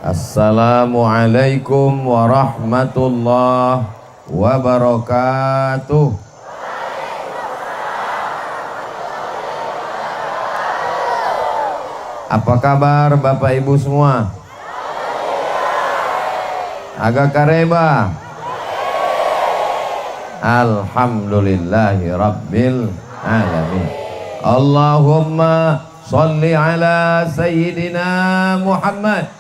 Assalamualaikum warahmatullahi wabarakatuh. Apa kabar Bapak Ibu semua? Agak kareba. Alhamdulillahi Rabbil Alamin. Allahumma salli ala Sayyidina Muhammad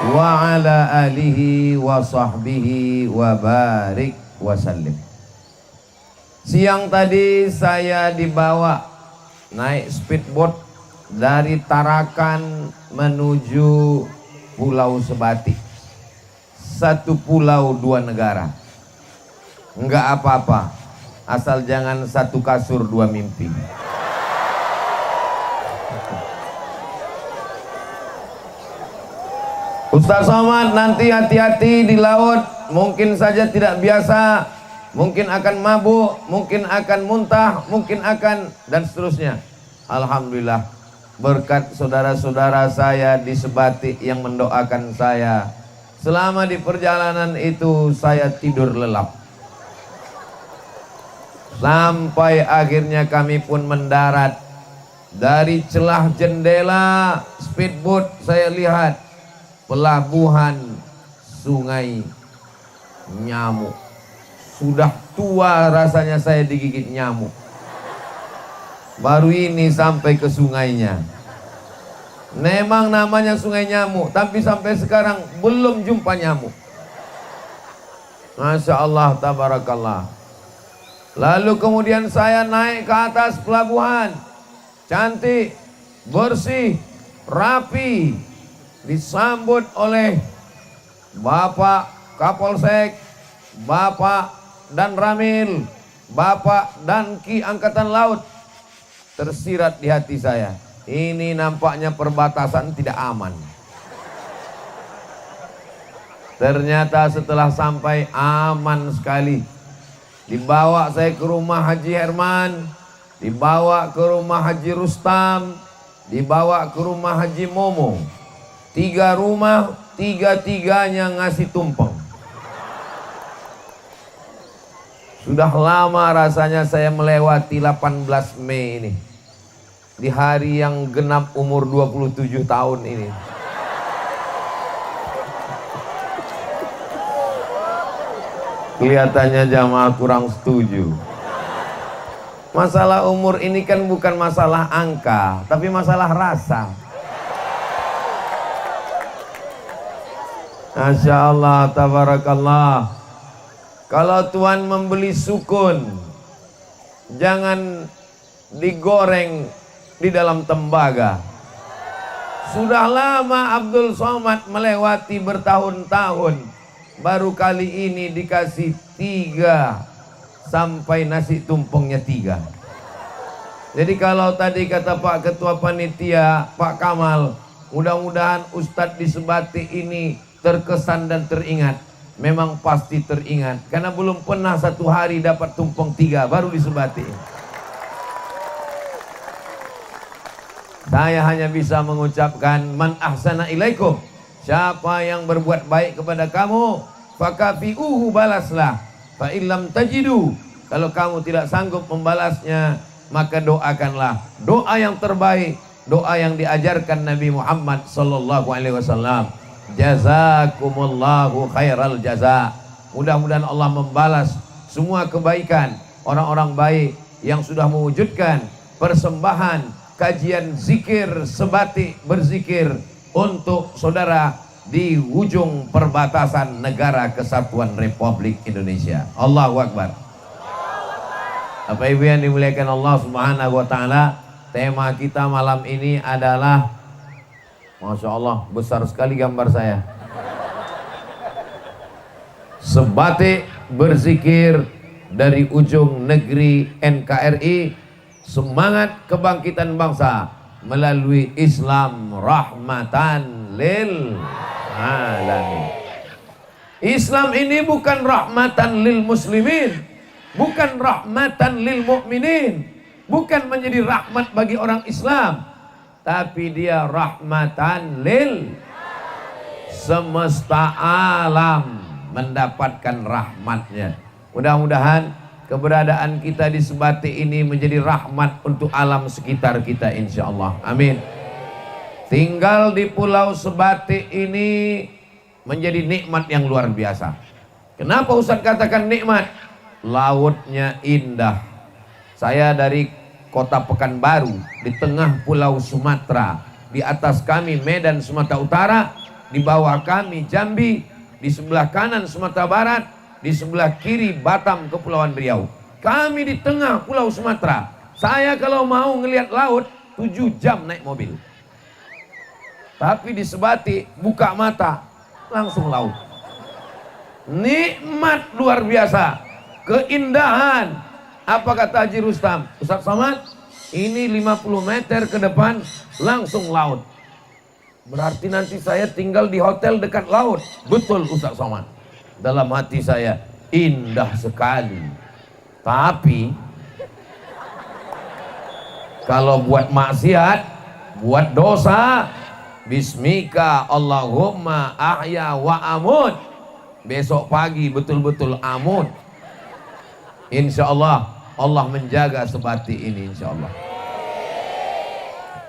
wa ala alihi wa sahbihi wa barik wa sallim. Siang tadi saya dibawa naik speedboat dari Tarakan menuju Pulau Sebati. Satu pulau dua negara. Enggak apa-apa, asal jangan satu kasur dua mimpi. Ustaz Somad, nanti hati-hati di laut. Mungkin saja tidak biasa, mungkin akan mabuk, mungkin akan muntah, mungkin akan, dan seterusnya. Alhamdulillah, berkat saudara-saudara saya di Sebati yang mendoakan saya, selama di perjalanan itu saya tidur lelap. Sampai akhirnya kami pun mendarat. Dari celah jendela speedboat saya lihat pelabuhan Sungai Nyamuk. Sudah tua rasanya saya digigit nyamuk. Baru ini sampai ke sungainya. Memang namanya Sungai Nyamuk, tapi sampai sekarang belum jumpa nyamuk. Masya Allah, tabarakallah. Lalu kemudian saya naik ke atas pelabuhan. Cantik, bersih, rapi. Disambut oleh Bapak Kapolsek, Bapak dan Ramil, Bapak dan Ki Angkatan Laut. Tersirat di hati saya, ini nampaknya perbatasan tidak aman. Ternyata setelah sampai aman sekali. Dibawa saya ke rumah Haji Herman, dibawa ke rumah Haji Rustam, dibawa ke rumah Haji Momo. 3 rumah, 3-tiganya ngasih tumpeng. Sudah lama rasanya saya melewati 18 Mei ini. Di hari yang genap umur 27 tahun ini. Kelihatannya jamaah kurang setuju. Masalah umur ini kan bukan masalah angka, tapi masalah rasa. Masya Allah, tabarakallah. Kalau Tuhan membeli sukun, jangan digoreng di dalam tembaga. Sudah lama Abdul Somad melewati bertahun-tahun, baru kali ini dikasih 3 sampai nasi tumpengnya 3. Jadi kalau tadi kata Pak Ketua Panitia, Pak Kamal, mudah-mudahan Ustadz di Sebati ini terkesan dan teringat. Memang pasti teringat, karena belum pernah satu hari dapat tumpeng 3, baru di Sebati. Saya hanya bisa mengucapkan man ahsana ilaikum, siapa yang berbuat baik kepada kamu, fakafi'uhu, balaslah. Fa illam tajidu, kalau kamu tidak sanggup membalasnya, maka doakanlah. Doa yang terbaik, doa yang diajarkan Nabi Muhammad sallallahu alaihi wasallam. Jazakumullahu khairal jaza. Mudah-mudahan Allah membalas semua kebaikan orang-orang baik yang sudah mewujudkan persembahan kajian zikir Sebati berzikir untuk saudara di ujung perbatasan negara Kesatuan Republik Indonesia. Allahu Akbar. Bapak Ibu yang dimuliakan Allah Subhanahu wa taala, tema kita malam ini adalah, Masya Allah, besar sekali gambar saya. Sebati berzikir dari ujung negeri NKRI, semangat kebangkitan bangsa melalui Islam rahmatan lil alamin. Islam ini bukan rahmatan lil muslimin, bukan rahmatan lil mukminin, bukan menjadi rahmat bagi orang Islam, tapi dia rahmatan lil semesta alam mendapatkan rahmatnya. Mudah-mudahan keberadaan kita di Sebatik ini menjadi rahmat untuk alam sekitar kita, insya Allah. Amin. Tinggal di Pulau Sebatik ini menjadi nikmat yang luar biasa. Kenapa Ustaz katakan nikmat? Lautnya indah. Saya dari kota Pekanbaru, di tengah Pulau Sumatera. Di atas kami Medan Sumatera Utara, di bawah kami Jambi, di sebelah kanan Sumatera Barat, di sebelah kiri Batam Kepulauan Riau. Kami di tengah Pulau Sumatera. Saya kalau mau ngelihat laut 7 jam naik mobil. Tapi di Sebatik buka mata langsung laut. Nikmat luar biasa. Keindahan. Apa kata Haji Rustam? Ustaz Somad, ini 50 meter ke depan langsung laut. Berarti nanti saya tinggal di hotel dekat laut. Betul Ustaz Somad. Dalam hati saya, indah sekali. Tapi kalau buat maksiat, buat dosa, bismika Allahumma ahya wa amut, besok pagi betul-betul amut. Insya Allah Allah menjaga Sebatik ini, insya Allah.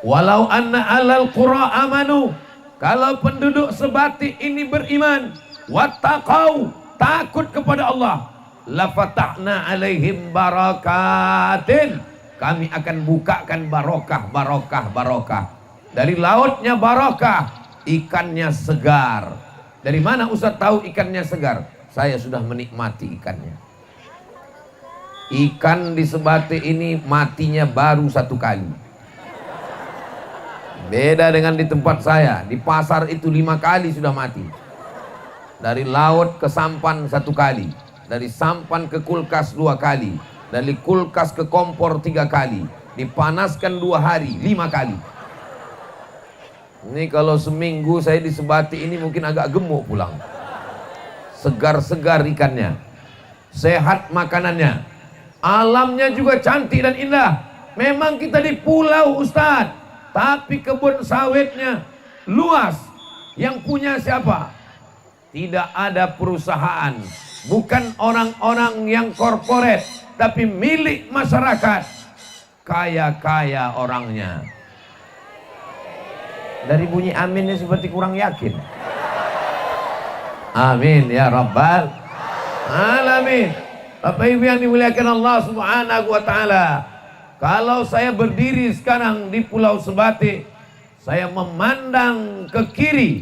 Walau anna alal qura amanu, kalau penduduk Sebatik ini beriman, wattaqau, takut kepada Allah, lafatahna alaihim barakatin, kami akan bukakan barokah, barokah, barokah. Dari lautnya barokah, ikannya segar. Dari mana Ustaz tahu ikannya segar? Saya sudah menikmati ikannya. Ikan di Sebatik ini matinya baru 1 kali. Beda dengan di tempat saya, di pasar itu 5 kali sudah mati. Dari laut ke sampan 1 kali, dari sampan ke kulkas 2 kali, dari kulkas ke kompor 3 kali, dipanaskan 2 hari 5 kali. Ini kalau seminggu saya di Sebatik ini mungkin agak gemuk pulang. Segar-segar ikannya, sehat makanannya, alamnya juga cantik dan indah. Memang kita di pulau Ustadz, tapi kebun sawitnya luas. Yang punya siapa? Tidak ada perusahaan, bukan orang-orang yang korporat, tapi milik masyarakat. Kaya-kaya orangnya. Dari bunyi aminnya seperti kurang yakin. Amin ya Rabbal Alamin. Bapak Ibu yang dimuliakan Allah Subhanahu wa Ta'ala, kalau saya berdiri sekarang di Pulau Sebatik, saya memandang ke kiri.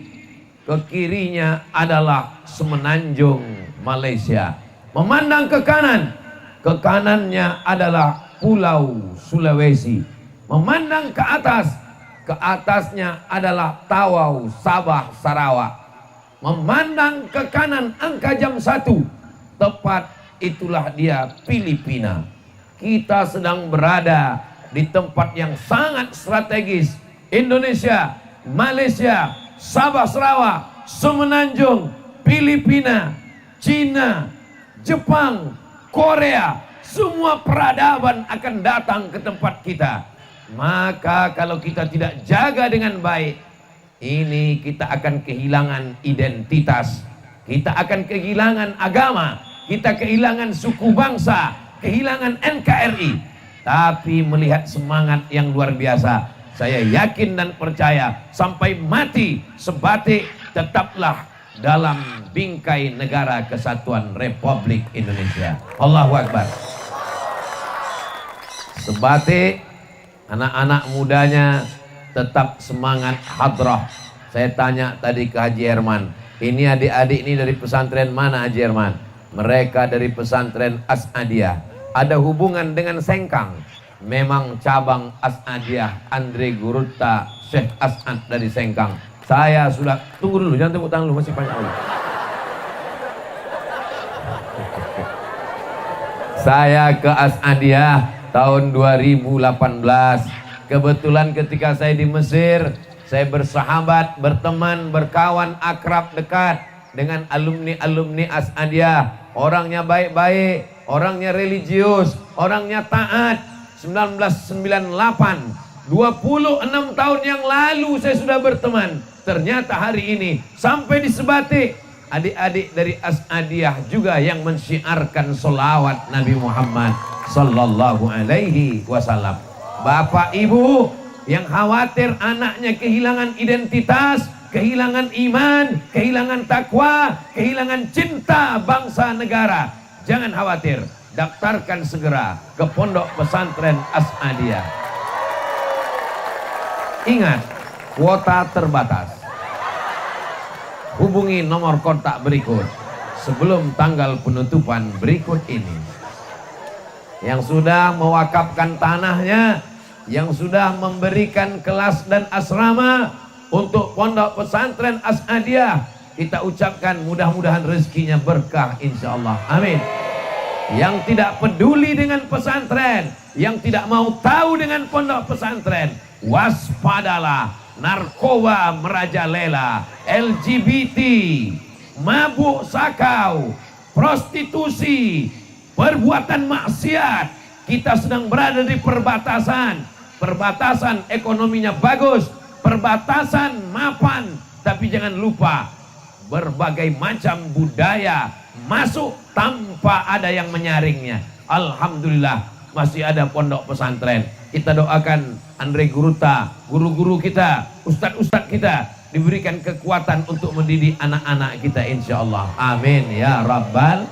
Ke kirinya adalah Semenanjung Malaysia. Memandang ke kanan, ke kanannya adalah Pulau Sulawesi. Memandang ke atas, ke atasnya adalah Tawau, Sabah, Sarawak. Memandang ke kanan angka jam 1, tepat itulah dia Filipina. Kita sedang berada di tempat yang sangat strategis. Indonesia, Malaysia, Sabah, Sarawak, Semenanjung, Filipina, Cina, Jepang, Korea, semua peradaban akan datang ke tempat kita. Maka kalau kita tidak jaga dengan baik, ini kita akan kehilangan identitas, kita akan kehilangan agama, kita kehilangan suku bangsa, kehilangan NKRI. Tapi melihat semangat yang luar biasa, saya yakin dan percaya sampai mati Sebatik tetaplah dalam bingkai negara kesatuan Republik Indonesia. Allahu Akbar. Sebatik, anak-anak mudanya tetap semangat hadrah. Saya tanya tadi ke Haji Herman, ini adik-adik ini dari pesantren mana Haji Herman? Mereka dari pesantren As'adiyah. Ada hubungan dengan Sengkang. Memang cabang As'adiyah, Andre Gurutta Syekh As'ad dari Sengkang. Saya sudah, tunggu dulu, jangan tepuk tangan dulu, masih banyak dulu. Saya ke As'adiyah tahun 2018. Kebetulan ketika saya di Mesir, saya bersahabat, berteman, berkawan, akrab dekat dengan alumni-alumni As'adiyah. Orangnya baik-baik, orangnya religius, orangnya taat. 1998 26 tahun yang lalu saya sudah berteman. Ternyata hari ini sampai di Sebatik adik-adik dari As'adiyah juga yang mensyiarkan sholawat Nabi Muhammad sallallahu alaihi wasallam. Bapak ibu yang khawatir anaknya kehilangan identitas, kehilangan iman, kehilangan takwa, kehilangan cinta bangsa negara, jangan khawatir, daftarkan segera ke Pondok Pesantren As'adiyah. Ingat, kuota terbatas. Hubungi nomor kontak berikut sebelum tanggal penutupan berikut ini. Yang sudah mewakafkan tanahnya, yang sudah memberikan kelas dan asrama untuk Pondok Pesantren As'adiyah, kita ucapkan mudah-mudahan rezekinya berkah insyaallah. Amin. Yang tidak peduli dengan pesantren, yang tidak mau tahu dengan pondok pesantren, waspadalah. Narkoba merajalela, LGBT, mabuk sakau, prostitusi, perbuatan maksiat. Kita sedang berada di perbatasan. Perbatasan ekonominya bagus, perbatasan mapan, tapi jangan lupa berbagai macam budaya masuk tanpa ada yang menyaringnya. Alhamdulillah masih ada pondok pesantren. Kita doakan Andre Guruta, guru-guru kita, ustadz-ustadz kita diberikan kekuatan untuk mendidik anak-anak kita insyaallah. Amin ya rabbal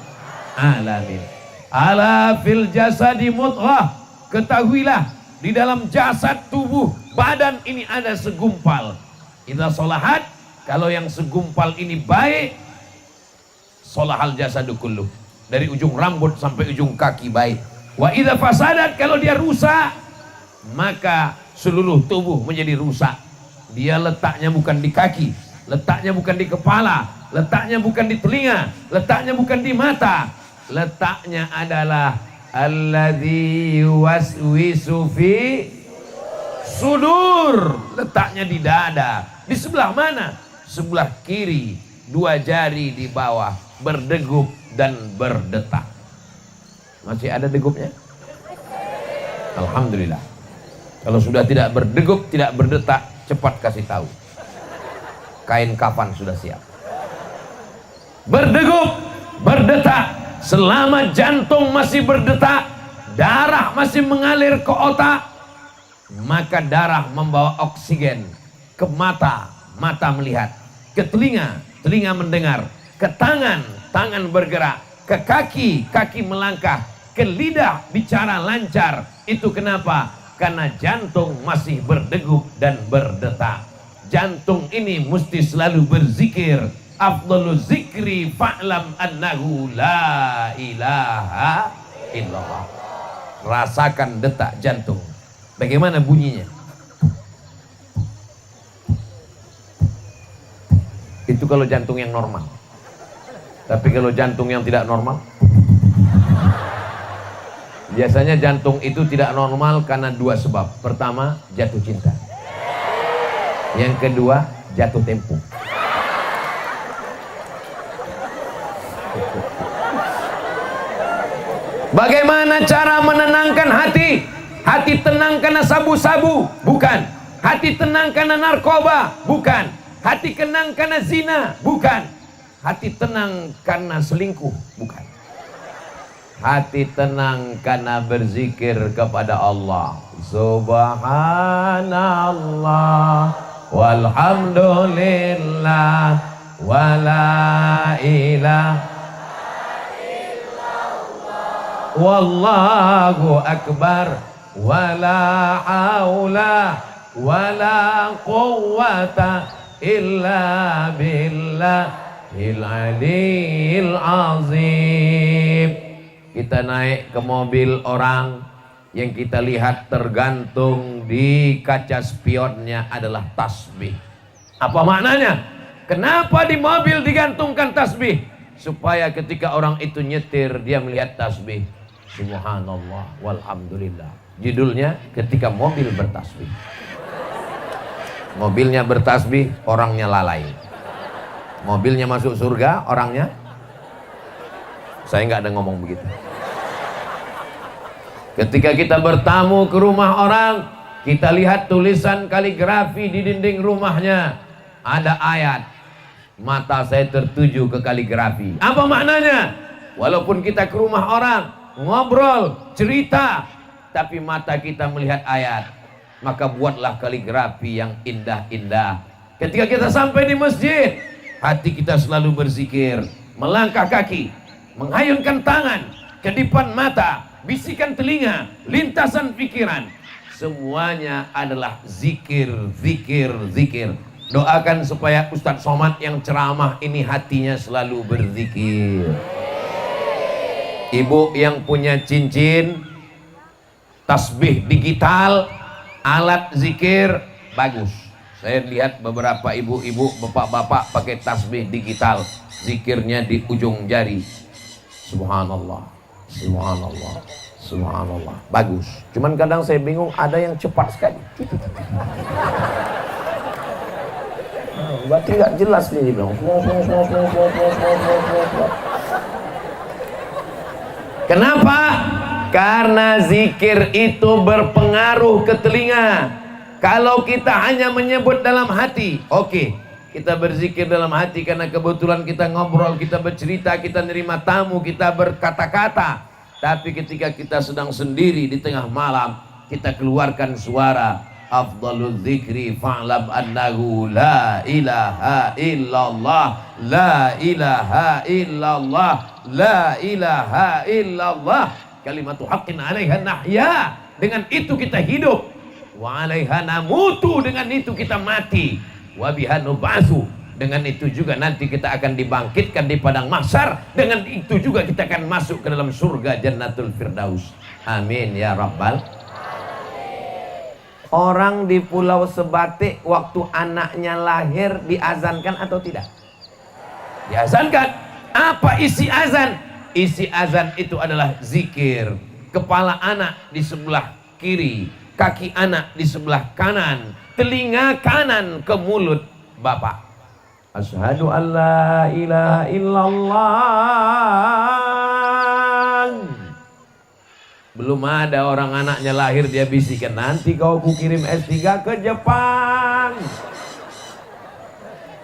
alamin. Ala fil jasadi mudghah. Ketahuilah di dalam jasad tubuh badan ini ada segumpal. Idza sholahat, kalau yang segumpal ini baik, sholahal jasadu kulluh, dari ujung rambut sampai ujung kaki baik. Wa idza fasadat, kalau dia rusak, maka seluruh tubuh menjadi rusak. Dia letaknya bukan di kaki, letaknya bukan di kepala, letaknya bukan di telinga, letaknya bukan di mata, letaknya adalah alladzi yuwaswisu fi sudur. Letaknya di dada. Di sebelah mana? Sebelah kiri, 2 jari di bawah, berdegup dan berdetak. Masih ada degupnya? Alhamdulillah. Kalau sudah tidak berdegup, tidak berdetak, cepat kasih tahu. Kain kafan sudah siap. Berdegup, berdetak, selama jantung masih berdetak, darah masih mengalir ke otak, maka darah membawa oksigen ke mata, mata melihat, ke telinga, telinga mendengar, ke tangan, tangan bergerak, ke kaki, kaki melangkah, ke lidah bicara lancar. Itu kenapa? Karena jantung masih berdegup dan berdetak. Jantung ini mesti selalu berzikir. Afdhalu zikri fa'lam annahu la ilaha illallah. Rasakan detak jantung. Bagaimana bunyinya? Itu kalau jantung yang normal. Tapi kalau jantung yang tidak normal, biasanya jantung itu tidak normal karena 2 sebab. Pertama, jatuh cinta. Yang kedua, jatuh tempo. Bagaimana cara menenangkan hati? Hati tenang karena sabu-sabu? Bukan. Hati tenang karena narkoba? Bukan. Hati tenang karena zina? Bukan. Hati tenang karena selingkuh? Bukan. Hati tenang karena berzikir kepada Allah. Subhanallah walhamdulillah wala ilaha illallah wallahu akbar wala haula wala quwwata illa billahil aliyil azim. Kita naik ke mobil orang, yang kita lihat tergantung di kaca spionnya adalah tasbih. Apa maknanya? Kenapa di mobil digantungkan tasbih? Supaya ketika orang itu nyetir, dia melihat tasbih. Subhanallah walhamdulillah. Judulnya ketika mobil bertasbih. Mobilnya bertasbih, orangnya lalai. Mobilnya masuk surga, orangnya, saya nggak ada ngomong begitu. Ketika kita bertamu ke rumah orang, Kita lihat tulisan kaligrafi di dinding rumahnya, ada ayat. Mata saya tertuju ke kaligrafi. Apa maknanya? Walaupun kita ke rumah orang, ngobrol, cerita, tapi mata kita melihat ayat. Maka buatlah kaligrafi yang indah-indah. Ketika kita sampai di masjid, hati kita selalu berzikir, melangkah kaki, menghayunkan tangan, kedipan mata, bisikan telinga, lintasan pikiran, semuanya adalah zikir, zikir, zikir. Doakan supaya Ustadz Somad yang ceramah ini hatinya selalu berzikir. Ibu yang punya cincin, tasbih digital, alat zikir, bagus. Saya lihat beberapa ibu-ibu, bapak-bapak pakai tasbih digital, zikirnya di ujung jari. Subhanallah, subhanallah, subhanallah. Bagus. Cuman kadang saya bingung, ada yang cepat sekali. Berarti nggak jelas nih, dia bilang. Kenapa? Karena zikir itu berpengaruh ke telinga. Kalau kita hanya menyebut dalam hati, oke, kita berzikir dalam hati karena kebetulan kita ngobrol, kita bercerita, kita nerima tamu, kita berkata-kata. Tapi ketika kita sedang sendiri di tengah malam, kita keluarkan suara, afdalul dzikri fa'lam annahu la ilaha illallah, la ilaha illallah, la ilaha illallah, kalimatu haqqin 'alaiha nahya. Dengan itu kita hidup, wa 'alaiha namutu, dengan itu kita mati, wa biha nub'atsu, dengan itu juga nanti kita akan dibangkitkan di padang mahsyar, dengan itu juga kita akan masuk ke dalam surga Jannatul Firdaus. Amin ya rabbal. Orang di Pulau Sebatik waktu anaknya lahir diazankan atau tidak? Diazankan. Apa isi azan? Isi azan itu adalah zikir. Kepala anak di sebelah kiri, kaki anak di sebelah kanan, telinga kanan ke mulut bapak. Asyhadu an la ilaha illallah. Belum ada orang anaknya lahir dia bisikan, nanti kau kukirim S3 ke Jepang.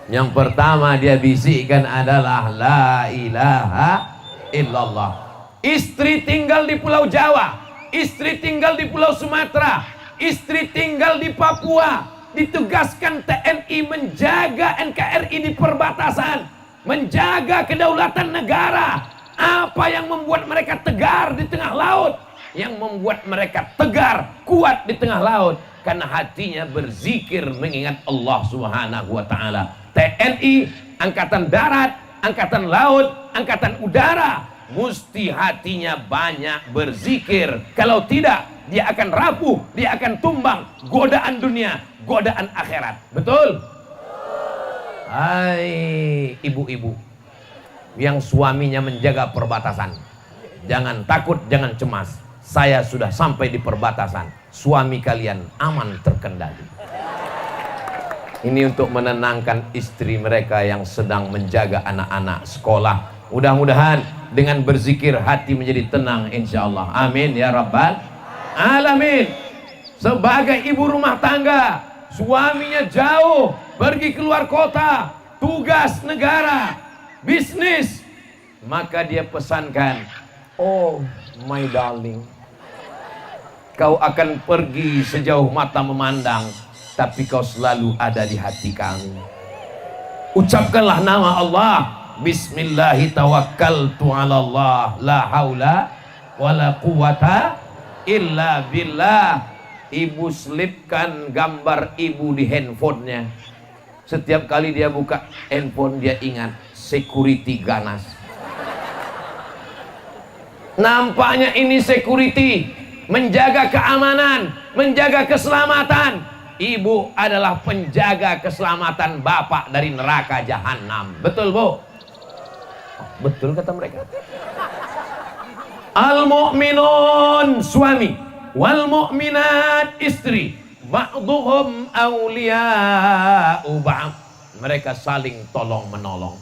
Yang pertama dia bisikkan adalah la ilaha illallah. Istri tinggal di Pulau Jawa, istri tinggal di Pulau Sumatera, istri tinggal di Papua, ditugaskan TNI menjaga NKRI di perbatasan, menjaga kedaulatan negara. Apa yang membuat mereka tegar di tengah laut? Yang membuat mereka tegar, kuat di tengah laut, karena hatinya berzikir mengingat Allah Subhanahu wa ta'ala. TNI, Angkatan Darat, Angkatan Laut, Angkatan Udara, mesti hatinya banyak berzikir. Kalau tidak, dia akan rapuh, dia akan tumbang. Godaan dunia, godaan akhirat. Betul? Hai ibu-ibu yang suaminya menjaga perbatasan, jangan takut, jangan cemas. Saya sudah sampai di perbatasan, suami kalian aman terkendali. Ini untuk menenangkan istri mereka yang sedang menjaga anak-anak sekolah. Mudah-mudahan dengan berzikir hati menjadi tenang, insya Allah. Amin ya rabbal alamin. Sebagai ibu rumah tangga, suaminya jauh pergi keluar kota, tugas negara, bisnis, maka dia pesankan, oh my darling, kau akan pergi sejauh mata memandang, tapi kau selalu ada di hati kami. Ucapkanlah nama Allah, bismillahi tawakkaltu ala Allah, la haula wala quwata illa billah. Ibu selipkan gambar ibu di handphonenya. Setiap kali dia buka handphone, dia ingat security ganas. Nampaknya ini security, menjaga keamanan, menjaga keselamatan. Ibu adalah penjaga keselamatan bapak dari neraka jahanam. Betul, Bu? Betul kata mereka. Al-mu'minun suami, wal mu'minat istri, ba'duhum awliya'u ba'd. Mereka saling tolong menolong.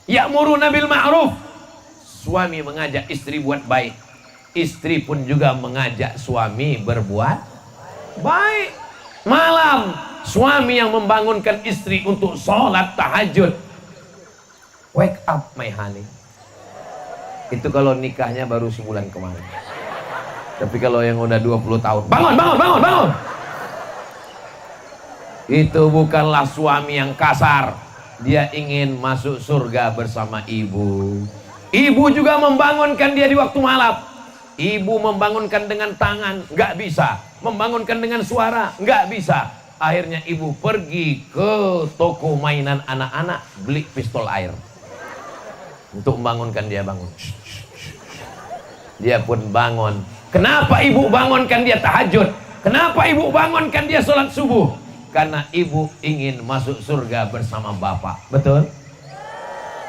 Ya'muruna bil ma'ruf. Suami mengajak istri buat baik, istri pun juga mengajak suami berbuat Baik. Malam, suami yang membangunkan istri untuk sholat tahajud. Wake up my honey. Itu kalau nikahnya baru sebulan kemarin. Tapi kalau yang udah 20 tahun, bangun, bangun, bangun, bangun. Itu bukanlah suami yang kasar. Dia ingin masuk surga bersama ibu. Ibu juga membangunkan dia di waktu malam. Ibu membangunkan dengan tangan, nggak bisa. Membangunkan dengan suara, nggak bisa. Akhirnya ibu pergi ke toko mainan anak-anak, beli pistol air untuk membangunkan dia bangun. Dia pun bangun. Kenapa ibu bangunkan dia tahajud? Kenapa ibu bangunkan dia sholat subuh? Karena ibu ingin masuk surga bersama bapak. Betul?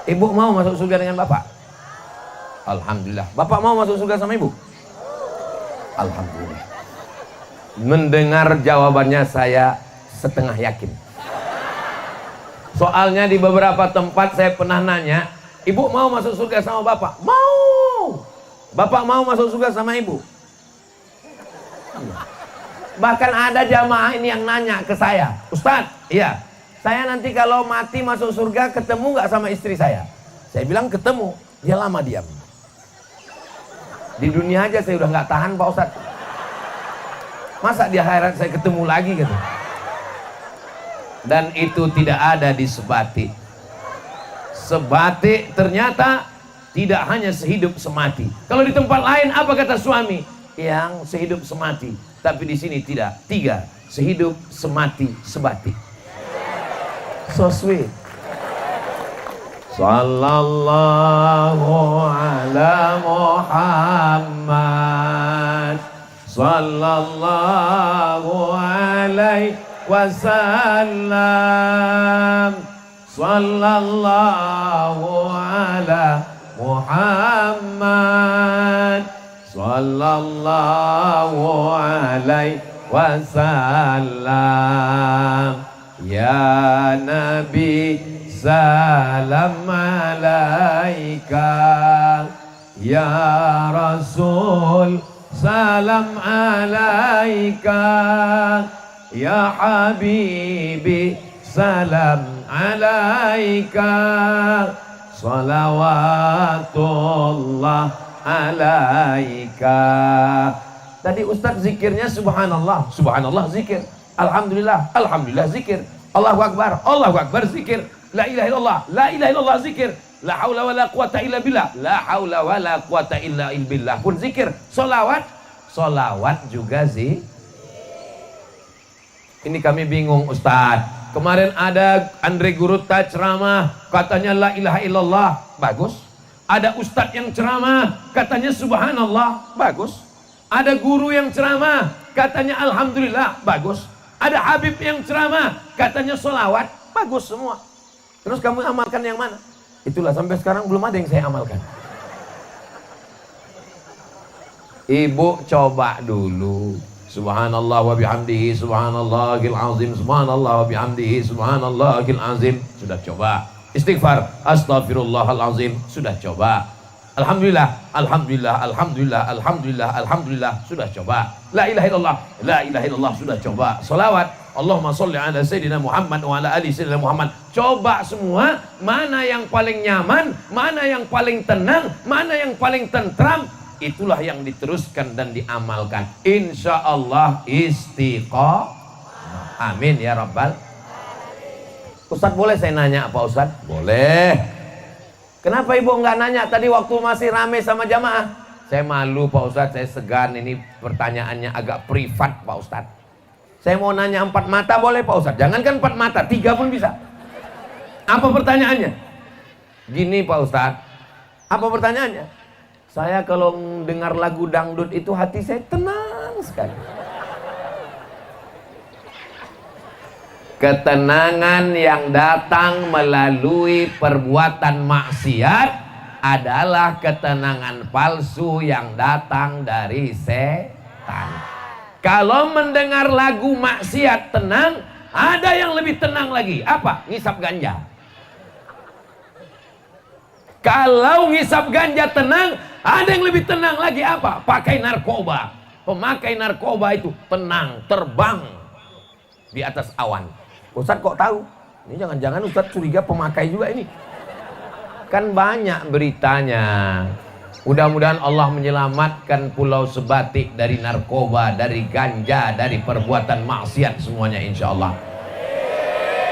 Ibu mau masuk surga dengan bapak? Alhamdulillah. Bapak mau masuk surga sama ibu? Alhamdulillah. Mendengar jawabannya saya setengah yakin. Soalnya di beberapa tempat saya pernah nanya, ibu mau masuk surga sama bapak? Mau. Bapak mau masuk surga sama ibu? Bahkan ada jamaah ini yang nanya ke saya, Ustadz, iya, saya nanti kalau mati masuk surga ketemu nggak sama istri saya? Saya bilang ketemu. Dia lama diam. Di dunia aja saya udah nggak tahan Pak Ustadz. Masa di akhirat saya ketemu lagi gitu. Dan itu tidak ada di Sebatik. Sebatik ternyata tidak hanya sehidup semati. Kalau di tempat lain apa kata suami? Yang sehidup semati. Tapi di sini tidak. 3. Sehidup semati sebatik. So sweet. Sallallahu ala Muhammad. Sallallahu alaihi wasallam. Sallallahu ala Muhammad. Sallallahu alaihi wasallam. Ya Nabi salam alaika. Ya Rasul salam alaika. Ya Habibi salam alaika. Salawatullah alaika. Tadi Ustadz zikirnya subhanallah, subhanallah zikir. Alhamdulillah, alhamdulillah zikir. Allahu Akbar, Allahu Akbar zikir. La ilaha illallah, la ilaha illallah zikir. La haula wa la quwata illa billah. La haula wa la quwata illa billah pun zikir. Solawat, solawat juga zikir. Ini kami bingung Ustadz. Kemarin ada Andre Guruta ceramah, katanya la ilaha illallah, bagus. Ada Ustadz yang ceramah, katanya subhanallah, bagus. Ada guru yang ceramah, katanya alhamdulillah, bagus. Ada Habib yang ceramah, katanya sholawat, bagus semua. Terus kamu amalkan yang mana? Itulah sampai sekarang belum ada yang saya amalkan. Ibu coba dulu. Subhanallah wa bihamdihi subhanallahil azim. Subhanallah wa bihamdihi subhanallahil azim. Sudah coba. Istighfar astaghfirullahalazim. Sudah coba. Alhamdulillah, alhamdulillah, alhamdulillah, alhamdulillah, alhamdulillah. Sudah coba. La ilaha illallah, la ilaha illallah. Sudah coba. Salawat Allahumma sholli ala sayyidina Muhammad wa ala ali sayyidina Muhammad. Coba semua, mana yang paling nyaman, mana yang paling tenang, mana yang paling tentram. Itulah yang diteruskan dan diamalkan. Insya Allah istiqomah. Amin ya Rabbal. Ustadz boleh saya nanya Pak Ustadz? Boleh. Kenapa ibu nggak nanya tadi waktu masih rame sama jamaah? Saya malu Pak Ustadz, saya segan, ini pertanyaannya agak privat Pak Ustadz. Saya mau nanya 4 mata boleh Pak Ustadz? Jangankan 4 mata, 3 pun bisa. Apa pertanyaannya? Gini Pak Ustadz, apa pertanyaannya? Saya kalau dengar lagu dangdut itu hati saya tenang sekali. Ketenangan yang datang melalui perbuatan maksiat adalah ketenangan palsu yang datang dari setan. Kalau mendengar lagu maksiat tenang, ada yang lebih tenang lagi. Apa? Ngisap ganja. Kalau ngisap ganja tenang, ada yang lebih tenang lagi. Apa? Pakai narkoba. pemakai narkoba itu tenang, terbang di atas awan. Ustadz kok tahu? Ini jangan-jangan Ustadz curiga pemakai juga ini. Kan banyak beritanya. Mudah-mudahan Allah menyelamatkan Pulau Sebatik dari narkoba, dari ganja, dari perbuatan maksiat semuanya insya Allah.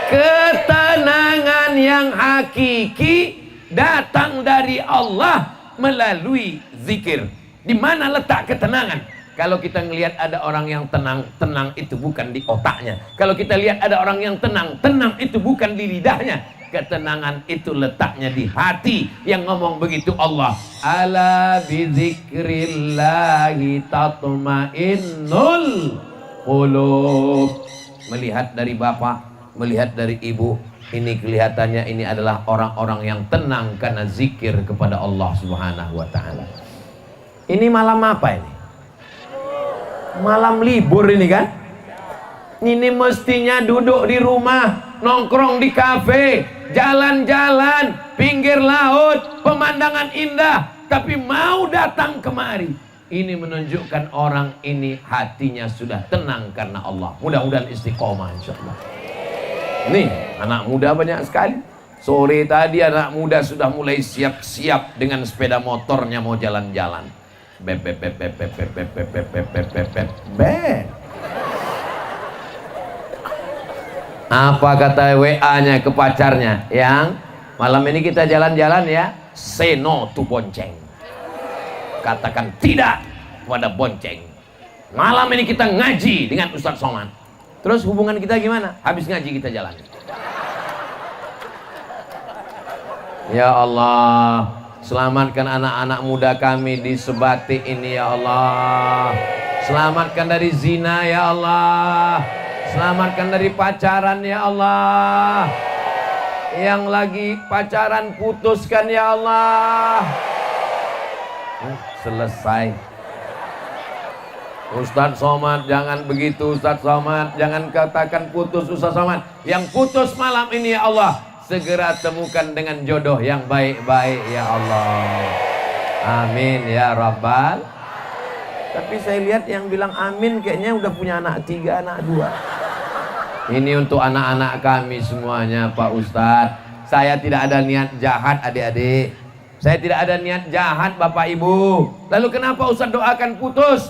Ketenangan yang hakiki datang dari Allah melalui zikir. Di mana letak ketenangan? Kalau kita ngelihat ada orang yang tenang, tenang itu bukan di otaknya. Kalau kita lihat ada orang yang tenang, tenang itu bukan di lidahnya. Ketenangan itu letaknya di hati. Yang ngomong begitu Allah. Ala bizikrillahi tatmainnul qulub. Melihat dari bapak, melihat dari ibu, ini kelihatannya ini adalah orang-orang yang tenang karena zikir kepada Allah Subhanahu wa taala. Ini malam apa ini? Malam libur ini kan? Ini mestinya duduk di rumah, nongkrong di kafe, jalan-jalan, pinggir laut, pemandangan indah, tapi mau datang kemari. Ini menunjukkan orang ini hatinya sudah tenang karena Allah. Mudah-mudahan istiqomah insyaallah. Nih, anak muda banyak sekali. Sore tadi anak muda sudah mulai siap-siap dengan sepeda motornya mau jalan-jalan. Bep. Apa kata WA-nya ke pacarnya? Yang malam ini kita jalan-jalan ya. Say no to bonceng. Katakan tidak kepada bonceng. Malam ini kita ngaji dengan Ustadz Somad. Terus hubungan kita gimana? Habis ngaji kita jalan. Ya Allah, selamatkan anak-anak muda kami di Sebatik ini ya Allah. Selamatkan dari zina ya Allah. Selamatkan dari pacaran ya Allah. Yang lagi pacaran putuskan ya Allah. Selesai. Ustadz Somad jangan begitu. Ustadz Somad jangan katakan putus. Ustadz Somad yang putus malam ini ya Allah, segera temukan dengan jodoh yang baik-baik ya Allah. Amin ya Rabbal. Tapi saya lihat yang bilang amin kayaknya udah punya anak 3, anak 2. Ini untuk anak-anak kami semuanya Pak Ustadz. Saya tidak ada niat jahat adik-adik. Saya tidak ada niat jahat Bapak Ibu. Lalu kenapa Ustadz doakan putus?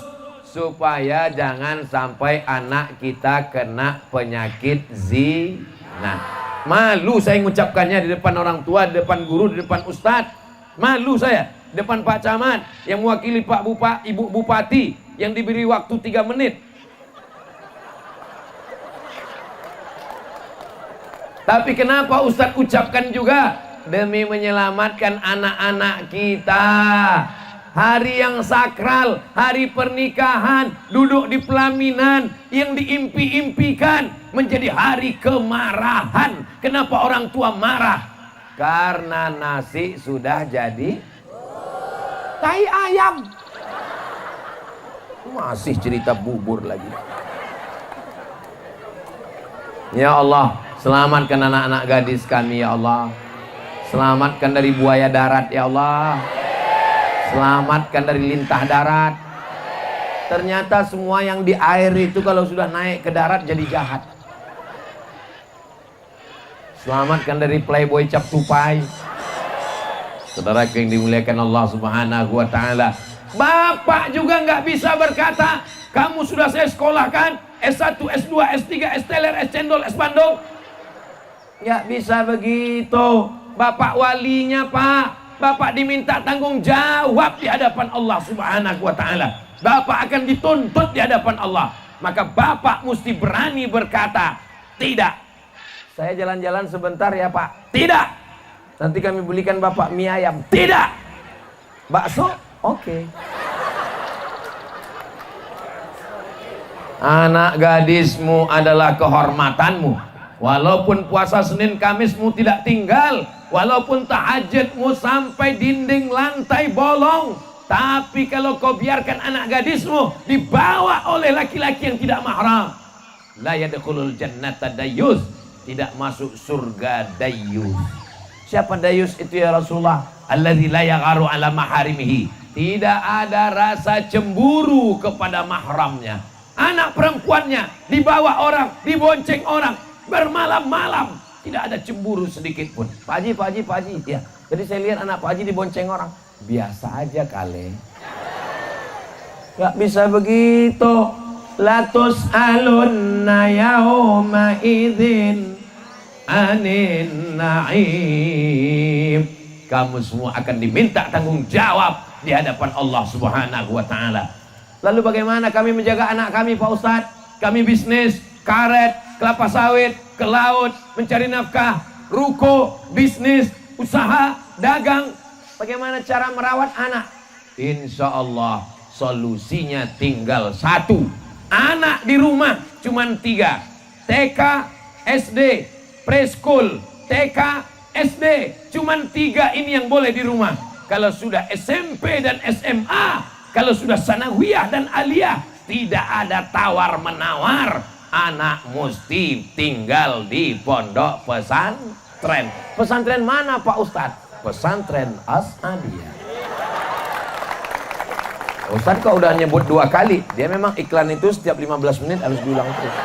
Supaya jangan sampai anak kita kena penyakit zina. Malu saya mengucapkannya di depan orang tua, di depan guru, di depan Ustadz. Malu saya di depan Pak Camat yang mewakili Pak Ibu Bupati yang diberi waktu 3 menit. Tapi kenapa Ustadz ucapkan juga? Demi menyelamatkan anak-anak kita. Hari yang sakral, hari pernikahan, duduk di pelaminan yang diimpi-impikan menjadi hari kemarahan. Kenapa orang tua marah? Karena nasi sudah jadi tai ayam. Masih cerita bubur lagi. Ya Allah, selamatkan anak-anak gadis kami ya Allah. Selamatkan dari buaya darat ya Allah. Selamatkan dari lintah darat. Ternyata semua yang di air itu kalau sudah naik ke darat jadi jahat. Selamatkan dari playboy cap tupai. Saudara yang dimuliakan Allah Subhanahu wa taala. Bapak juga nggak bisa berkata, kamu sudah saya sekolahkan S1, S2, S3, S teler, S cendol, S bandung. Nggak bisa begitu. Bapak walinya Pak. Bapak diminta tanggung jawab di hadapan Allah Subhanahu wa taala. Bapak akan dituntut di hadapan Allah. Maka Bapak mesti berani berkata, tidak. Saya jalan-jalan sebentar ya Pak. Tidak. Nanti kami belikan Bapak mie ayam. Tidak. Bakso? Oke. Anak gadismu adalah kehormatanmu. Walaupun puasa Senin Kamismu tidak tinggal, walaupun tahajudmu sampai dinding lantai bolong, tapi kalau kau biarkan anak gadismu dibawa oleh laki-laki yang tidak mahram, la yadkhulul jannata dayyus, tidak masuk surga dayyus. Siapa dayyus itu ya Rasulullah? Alladzi la yagharu ala maharimihi, Tidak ada rasa cemburu kepada mahramnya. Anak perempuannya dibawa orang, dibonceng orang, bermalam-malam. Tidak ada cemburu sedikit pun. Pak Haji. Ya. Jadi saya lihat anak Pak Haji dibonceng orang. Biasa aja kali. Gak bisa begitu. Latus alunna yauma idzin anin na'im. Kamu semua akan diminta tanggung jawab di hadapan Allah Subhanahu wa taala. Lalu bagaimana kami menjaga anak kami, Pak Ustadz? Kami bisnis, karet, kelapa sawit, ke laut, mencari nafkah, ruko, bisnis, usaha, dagang. Bagaimana cara merawat anak? Insya Allah solusinya tinggal satu. Anak di rumah cuma 3. TK, SD, preschool, TK, SD. Cuma 3 ini yang boleh di rumah. Kalau sudah SMP dan SMA, kalau sudah sanawiyah dan aliyah, tidak ada tawar-menawar. Anak mesti tinggal di pondok pesantren. Pesantren mana Pak Ustadz? Pesantren As-Adiyah. Ustadz kok udah nyebut 2 kali. Dia memang iklan itu setiap 15 menit harus diulang terus.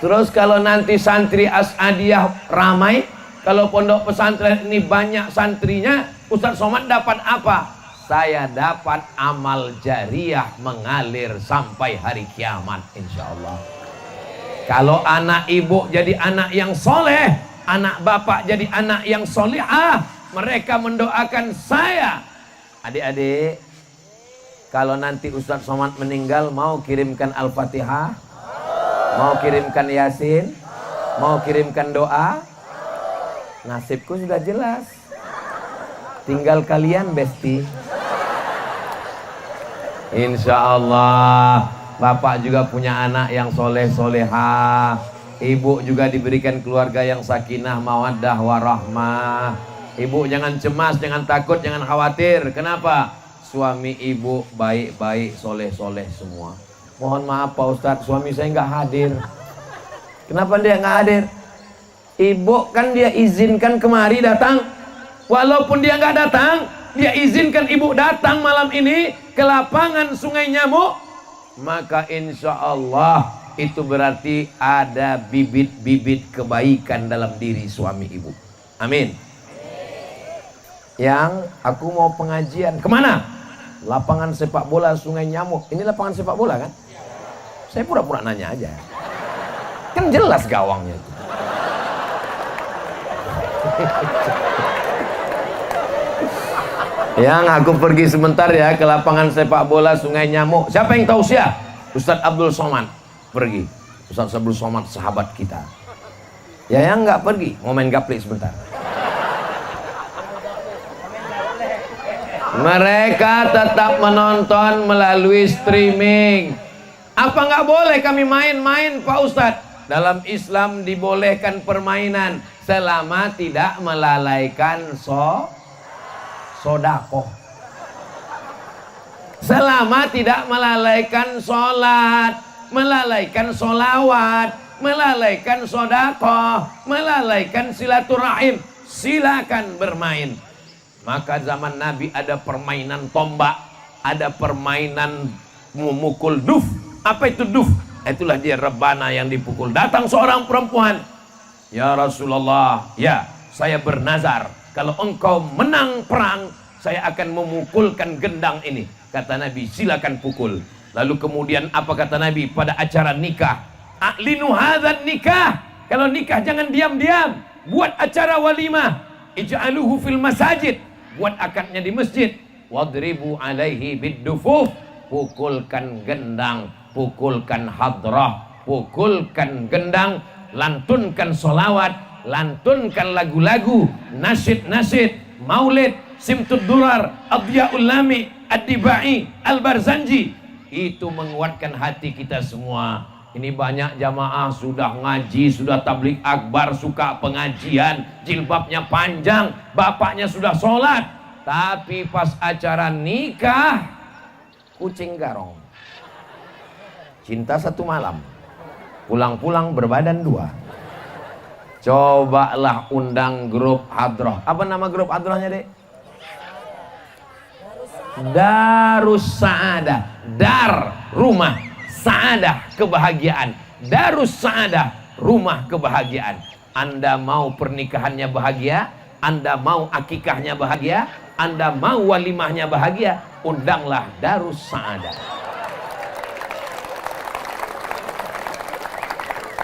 Terus kalau nanti santri As-Adiyah ramai, kalau pondok pesantren ini banyak santrinya, Ustadz Somad dapat apa? Saya dapat amal jariah mengalir sampai hari kiamat insya Allah. Kalau anak ibu jadi anak yang soleh, anak bapak jadi anak yang solihah, mereka mendoakan saya. Adik-adik, kalau nanti Ustadz Somad meninggal, mau kirimkan Al-Fatihah? Mau kirimkan Yasin? Mau kirimkan doa? Nasibku sudah jelas. Tinggal kalian, Besti. Insya Allah, bapak juga punya anak yang soleh-solehah. Ibu juga diberikan keluarga yang sakinah, mawaddah, warahmah. Ibu jangan cemas, jangan takut, jangan khawatir. Kenapa? Suami ibu baik-baik, soleh-soleh semua. Mohon maaf Pak Ustadz, suami saya nggak hadir. Kenapa dia nggak hadir? Ibu kan dia izinkan kemari datang. Walaupun dia nggak datang, dia izinkan ibu datang malam ini ke lapangan Sungai Nyamuk. Maka insya Allah itu berarti ada bibit-bibit kebaikan dalam diri suami ibu. Amin. Yang aku mau pengajian kemana? Lapangan sepak bola Sungai Nyamuk. Ini lapangan sepak bola kan? Saya pura-pura nanya aja. Kan jelas gawangnya itu. Yang aku pergi sebentar ya ke lapangan sepak bola Sungai Nyamuk. Siapa yang tahu siapa? Ustadz Abdul Somad pergi. Ustadz Abdul Somad sahabat kita. Ya yang nggak pergi, mau main gaplek sebentar. Mereka tetap menonton melalui streaming. Apa nggak boleh kami main-main Pak Ustadz? Dalam Islam dibolehkan permainan selama tidak melalaikan sodakoh. Selama tidak melalaikan sholat, melalaikan sholawat, melalaikan sodakoh, melalaikan silaturahim, silakan bermain. Maka zaman Nabi ada permainan tombak, ada permainan memukul duf. Apa itu duf? Itulah dia rebana yang dipukul. Datang seorang perempuan, ya Rasulullah, ya saya bernazar, kalau engkau menang perang, saya akan memukulkan gendang ini. Kata Nabi, silakan pukul. Lalu kemudian apa kata Nabi pada acara nikah? A'linu hadzal nikah. Kalau nikah jangan diam-diam, buat acara walimah. Ij'aluhu fil masajid. Buat akadnya di masjid. Wadribu alaihi biddufuf. Pukulkan gendang, pukulkan hadrah, pukulkan gendang, lantunkan solawat, lantunkan lagu-lagu, nasyid-nasyid, maulid, simtud durar, adyaul lami, ad-dibai, al-barzanji. Itu menguatkan hati kita semua. Ini banyak jamaah sudah ngaji, sudah tabligh akbar, suka pengajian, jilbabnya panjang, bapaknya sudah sholat, tapi pas acara nikah kucing garong. Cinta satu malam, pulang-pulang berbadan 2. Cobalah undang grup hadroh. Apa nama grup hadrohnya, Dek? Darus Sa'adah, dar rumah, sa'adah kebahagiaan, Darus Sa'adah rumah kebahagiaan. Anda mau pernikahannya bahagia, Anda mau akikahnya bahagia, Anda mau walimahnya bahagia, undanglah Darus Sa'adah.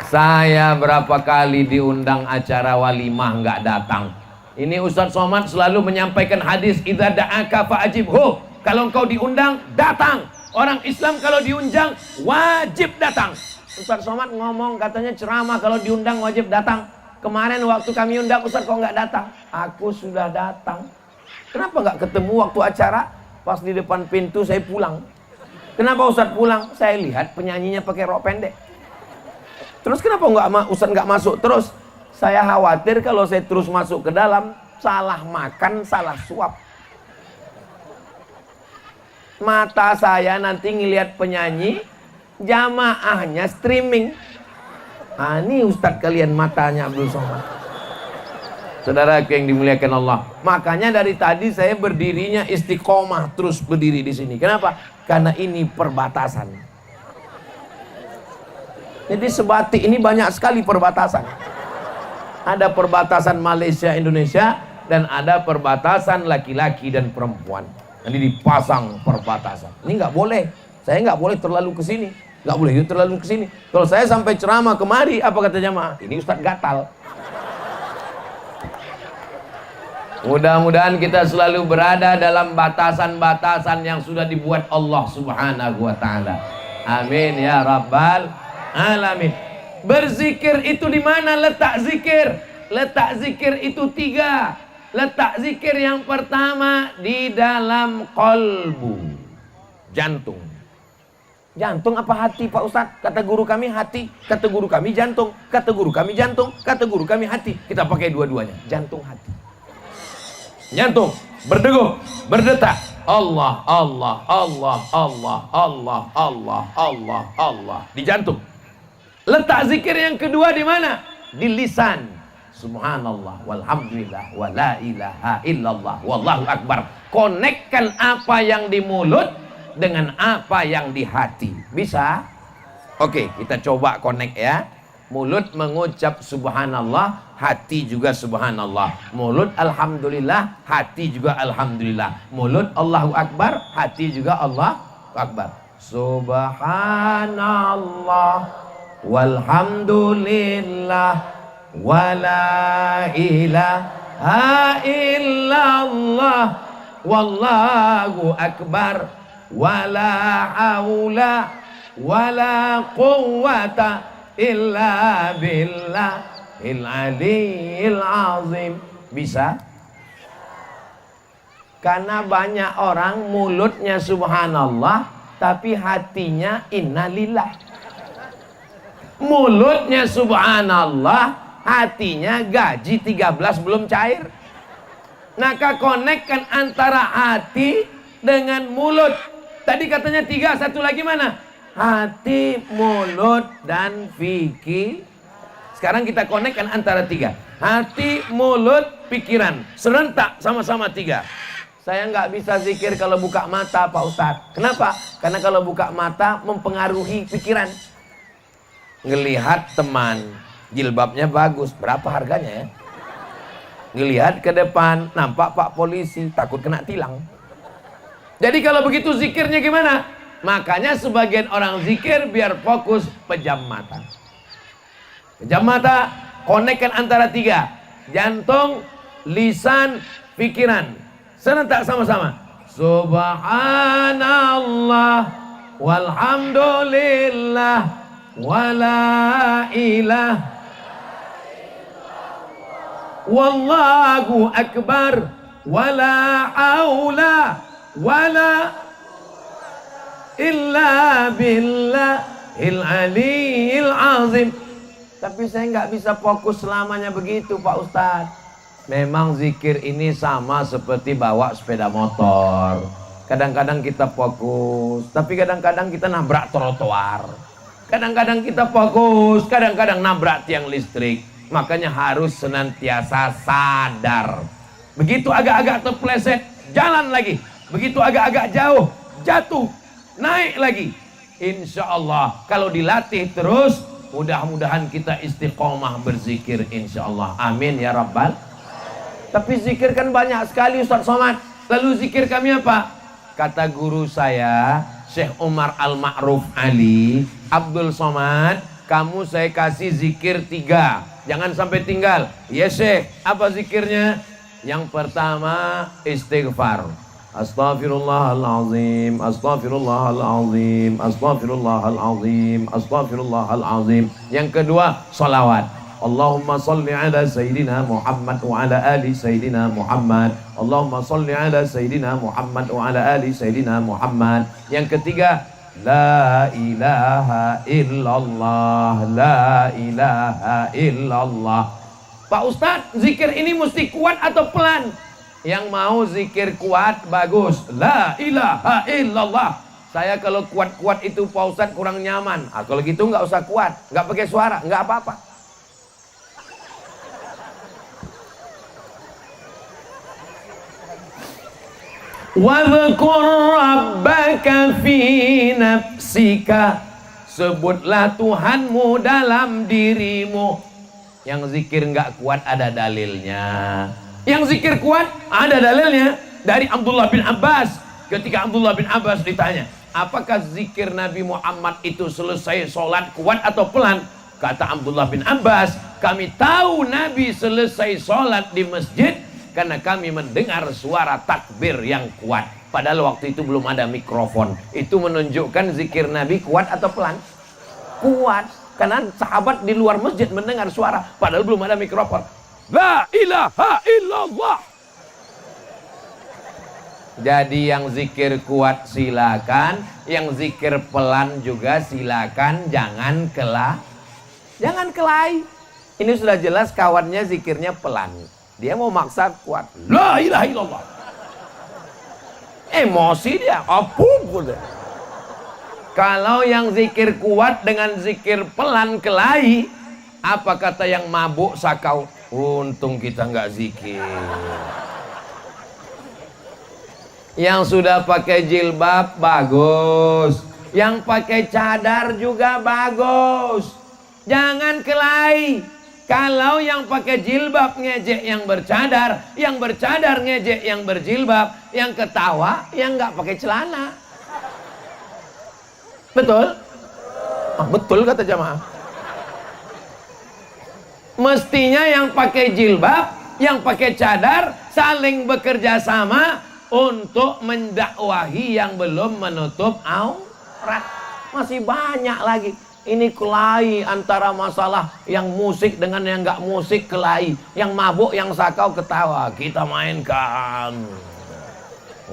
Saya berapa kali diundang acara walimah nggak datang. Ini Ustadz Somad selalu menyampaikan hadis, idza da'aka fa'ajibhu. Kalau engkau diundang, datang. Orang Islam kalau diundang wajib datang. Ustadz Somad ngomong katanya ceramah kalau diundang wajib datang. Kemarin waktu kami undang, Ustadz kok nggak datang? Aku sudah datang. Kenapa nggak ketemu waktu acara? Pas di depan pintu saya pulang. Kenapa Ustadz pulang? Saya lihat penyanyinya pakai rok pendek. Terus kenapa Ustadz nggak masuk terus? Saya khawatir kalau saya terus masuk ke dalam, salah makan, salah suap. Mata saya nanti ngelihat penyanyi, jamaahnya streaming. Ah, ini Ustadz kalian matanya Abdul Somad. Saudara yang dimuliakan Allah. Makanya dari tadi saya berdirinya istiqomah, terus berdiri di sini. Kenapa? Karena ini perbatasan. Jadi Sebatik ini banyak sekali perbatasan. Ada perbatasan Malaysia Indonesia dan ada perbatasan laki-laki dan perempuan. Jadi dipasang perbatasan. Ini nggak boleh. Saya nggak boleh terlalu ke sini, nggak boleh terlalu ke sini. Kalau saya sampai ceramah kemari, apa kata jamaah? Ini Ustadz gatal. Mudah-mudahan kita selalu berada dalam batasan-batasan yang sudah dibuat Allah Subhanahu wa Ta'ala. Amin ya Rabbal Alamin. Berzikir itu di mana letak zikir? Letak zikir itu 3. Letak zikir yang pertama di dalam kolbu, jantung. Jantung apa hati Pak Ustadz? Kata guru kami hati, kata guru kami jantung, kata guru kami jantung, kata guru kami hati. Kita pakai dua-duanya, jantung hati. Jantung berdegup, berdetak. Allah, Allah, Allah, Allah, Allah, Allah, Allah, Allah di jantung. Letak zikir yang kedua di mana? Di lisan. Subhanallah, walhamdulillah, wa la ilaha illallah, wallahu akbar. Konekkan apa yang di mulut dengan apa yang di hati. Bisa? Oke, kita coba connect ya. Mulut mengucap subhanallah, hati juga subhanallah. Mulut alhamdulillah, hati juga alhamdulillah. Mulut Allahu akbar, hati juga Allah akbar. Subhanallah walhamdulillah wala ilaha illallah wallahu akbar wala haula wala quwwata illa billahil aliyil azim. Bisa? Karena banyak orang mulutnya subhanallah tapi hatinya innalillah. Mulutnya subhanallah, hatinya gaji 13 belum cair. Maka konekkan antara hati dengan mulut. Tadi katanya 3, satu lagi mana? Hati, mulut, dan fikir. Sekarang kita konekkan antara 3. Hati, mulut, pikiran. Serentak sama-sama 3. Saya nggak bisa zikir kalau buka mata Pak Ustadz. Kenapa? Karena kalau buka mata mempengaruhi pikiran. Ngelihat teman jilbabnya bagus, berapa harganya ya? Ngelihat ke depan, nampak Pak polisi, takut kena tilang. Jadi kalau begitu zikirnya gimana? Makanya sebagian orang zikir biar fokus pejam mata. Pejam mata, konekkan antara 3. Jantung, lisan, pikiran. Serentak sama-sama. Subhanallah walhamdulillah wala ilah wallahu akbar wala haula wala illa billahil aliyil azim. Tapi saya nggak bisa fokus selamanya begitu Pak Ustadz. Memang zikir ini sama seperti bawa sepeda motor. Kadang-kadang kita fokus, tapi kadang-kadang kita nabrak trotoar. Kadang-kadang kita fokus, kadang-kadang nabrak tiang listrik. Makanya harus senantiasa sadar. Begitu agak-agak terpleset, jalan lagi. begitu agak-agak jauh, jatuh, naik lagi. Insya Allah kalau dilatih terus, mudah-mudahan kita istiqomah berzikir insya Allah. Amin ya Rabbal. Tapi zikir kan banyak sekali Ustaz Somad. Lalu zikir kami apa? Kata guru saya Syekh Umar Al-Ma'ruf Ali, Abdul Somad, kamu saya kasih zikir 3, jangan sampai tinggal. Ya Syekh, apa zikirnya? Yang pertama istighfar. Astaghfirullahalazim, astaghfirullahalazim, astaghfirullahalazim, astaghfirullahalazim. Yang kedua salawat. Allahumma salli ala Sayyidina Muhammad wa ala ali Sayyidina Muhammad. Allahumma salli ala Sayyidina Muhammad wa ala ali Sayyidina Muhammad. Yang ketiga, la ilaha illallah, la ilaha illallah. Pak Ustadz, zikir ini mesti kuat atau pelan? Yang mau zikir kuat, bagus. La ilaha illallah. Saya kalau kuat-kuat itu Pak Ustadz kurang nyaman. Kalau gitu nggak usah kuat, nggak pakai suara, nggak apa-apa. Wadhkur rabbaka fi nafsika, sebutlah Tuhanmu dalam dirimu. Yang zikir nggak kuat ada dalilnya. Yang zikir kuat ada dalilnya. Dari Abdullah bin Abbas, ketika Abdullah bin Abbas ditanya, apakah zikir Nabi Muhammad itu selesai sholat kuat atau pelan? Kata Abdullah bin Abbas, kami tahu Nabi selesai sholat di masjid karena kami mendengar suara takbir yang kuat. Padahal waktu itu belum ada mikrofon. Itu menunjukkan zikir Nabi kuat atau pelan? Kuat. Karena sahabat di luar masjid mendengar suara, padahal belum ada mikrofon. La ilaha illallah. Jadi yang zikir kuat silakan, yang zikir pelan juga silakan, jangan kelahi. Ini sudah jelas kawannya zikirnya pelan. Dia mau maksa kuat. La ilaha illallah. Emosi dia, apapun. Kalau yang zikir kuat dengan zikir pelan kelahi, apa kata yang mabuk sakau? Untung kita nggak zikir. Yang sudah pakai jilbab bagus, yang pakai cadar juga bagus. Jangan kelahi. Kalau yang pakai jilbab ngejek yang bercadar ngejek yang berjilbab, yang ketawa yang nggak pakai celana. Betul? Betul kata jamaah. Mestinya yang pakai jilbab, yang pakai cadar saling bekerja sama untuk mendakwahi yang belum menutup aurat. Masih banyak lagi. Ini kelahi antara masalah yang musik dengan yang nggak musik, kelahi. Yang mabuk, yang sakau ketawa. Kita mainkan.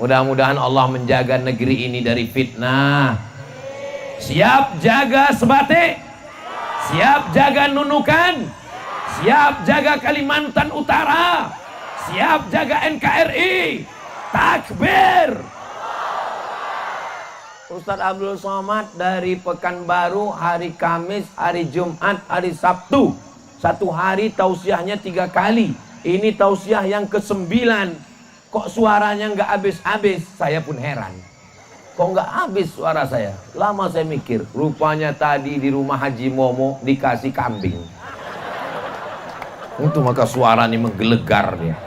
Mudah-mudahan Allah menjaga negeri ini dari fitnah. Siap jaga Sebatik? Siap jaga Nunukan? Siap jaga Kalimantan Utara? Siap jaga NKRI? Takbir! Ustadz Abdul Somad dari Pekanbaru, hari Kamis, hari Jumat, hari Sabtu. Satu hari tausiahnya 3 kali. Ini tausiah yang ke-9. Kok suaranya nggak habis-habis? Saya pun heran. Kok nggak habis suara saya? Lama saya mikir. Rupanya tadi di rumah Haji Momo dikasih kambing. Itu maka suara ini menggelegar dia.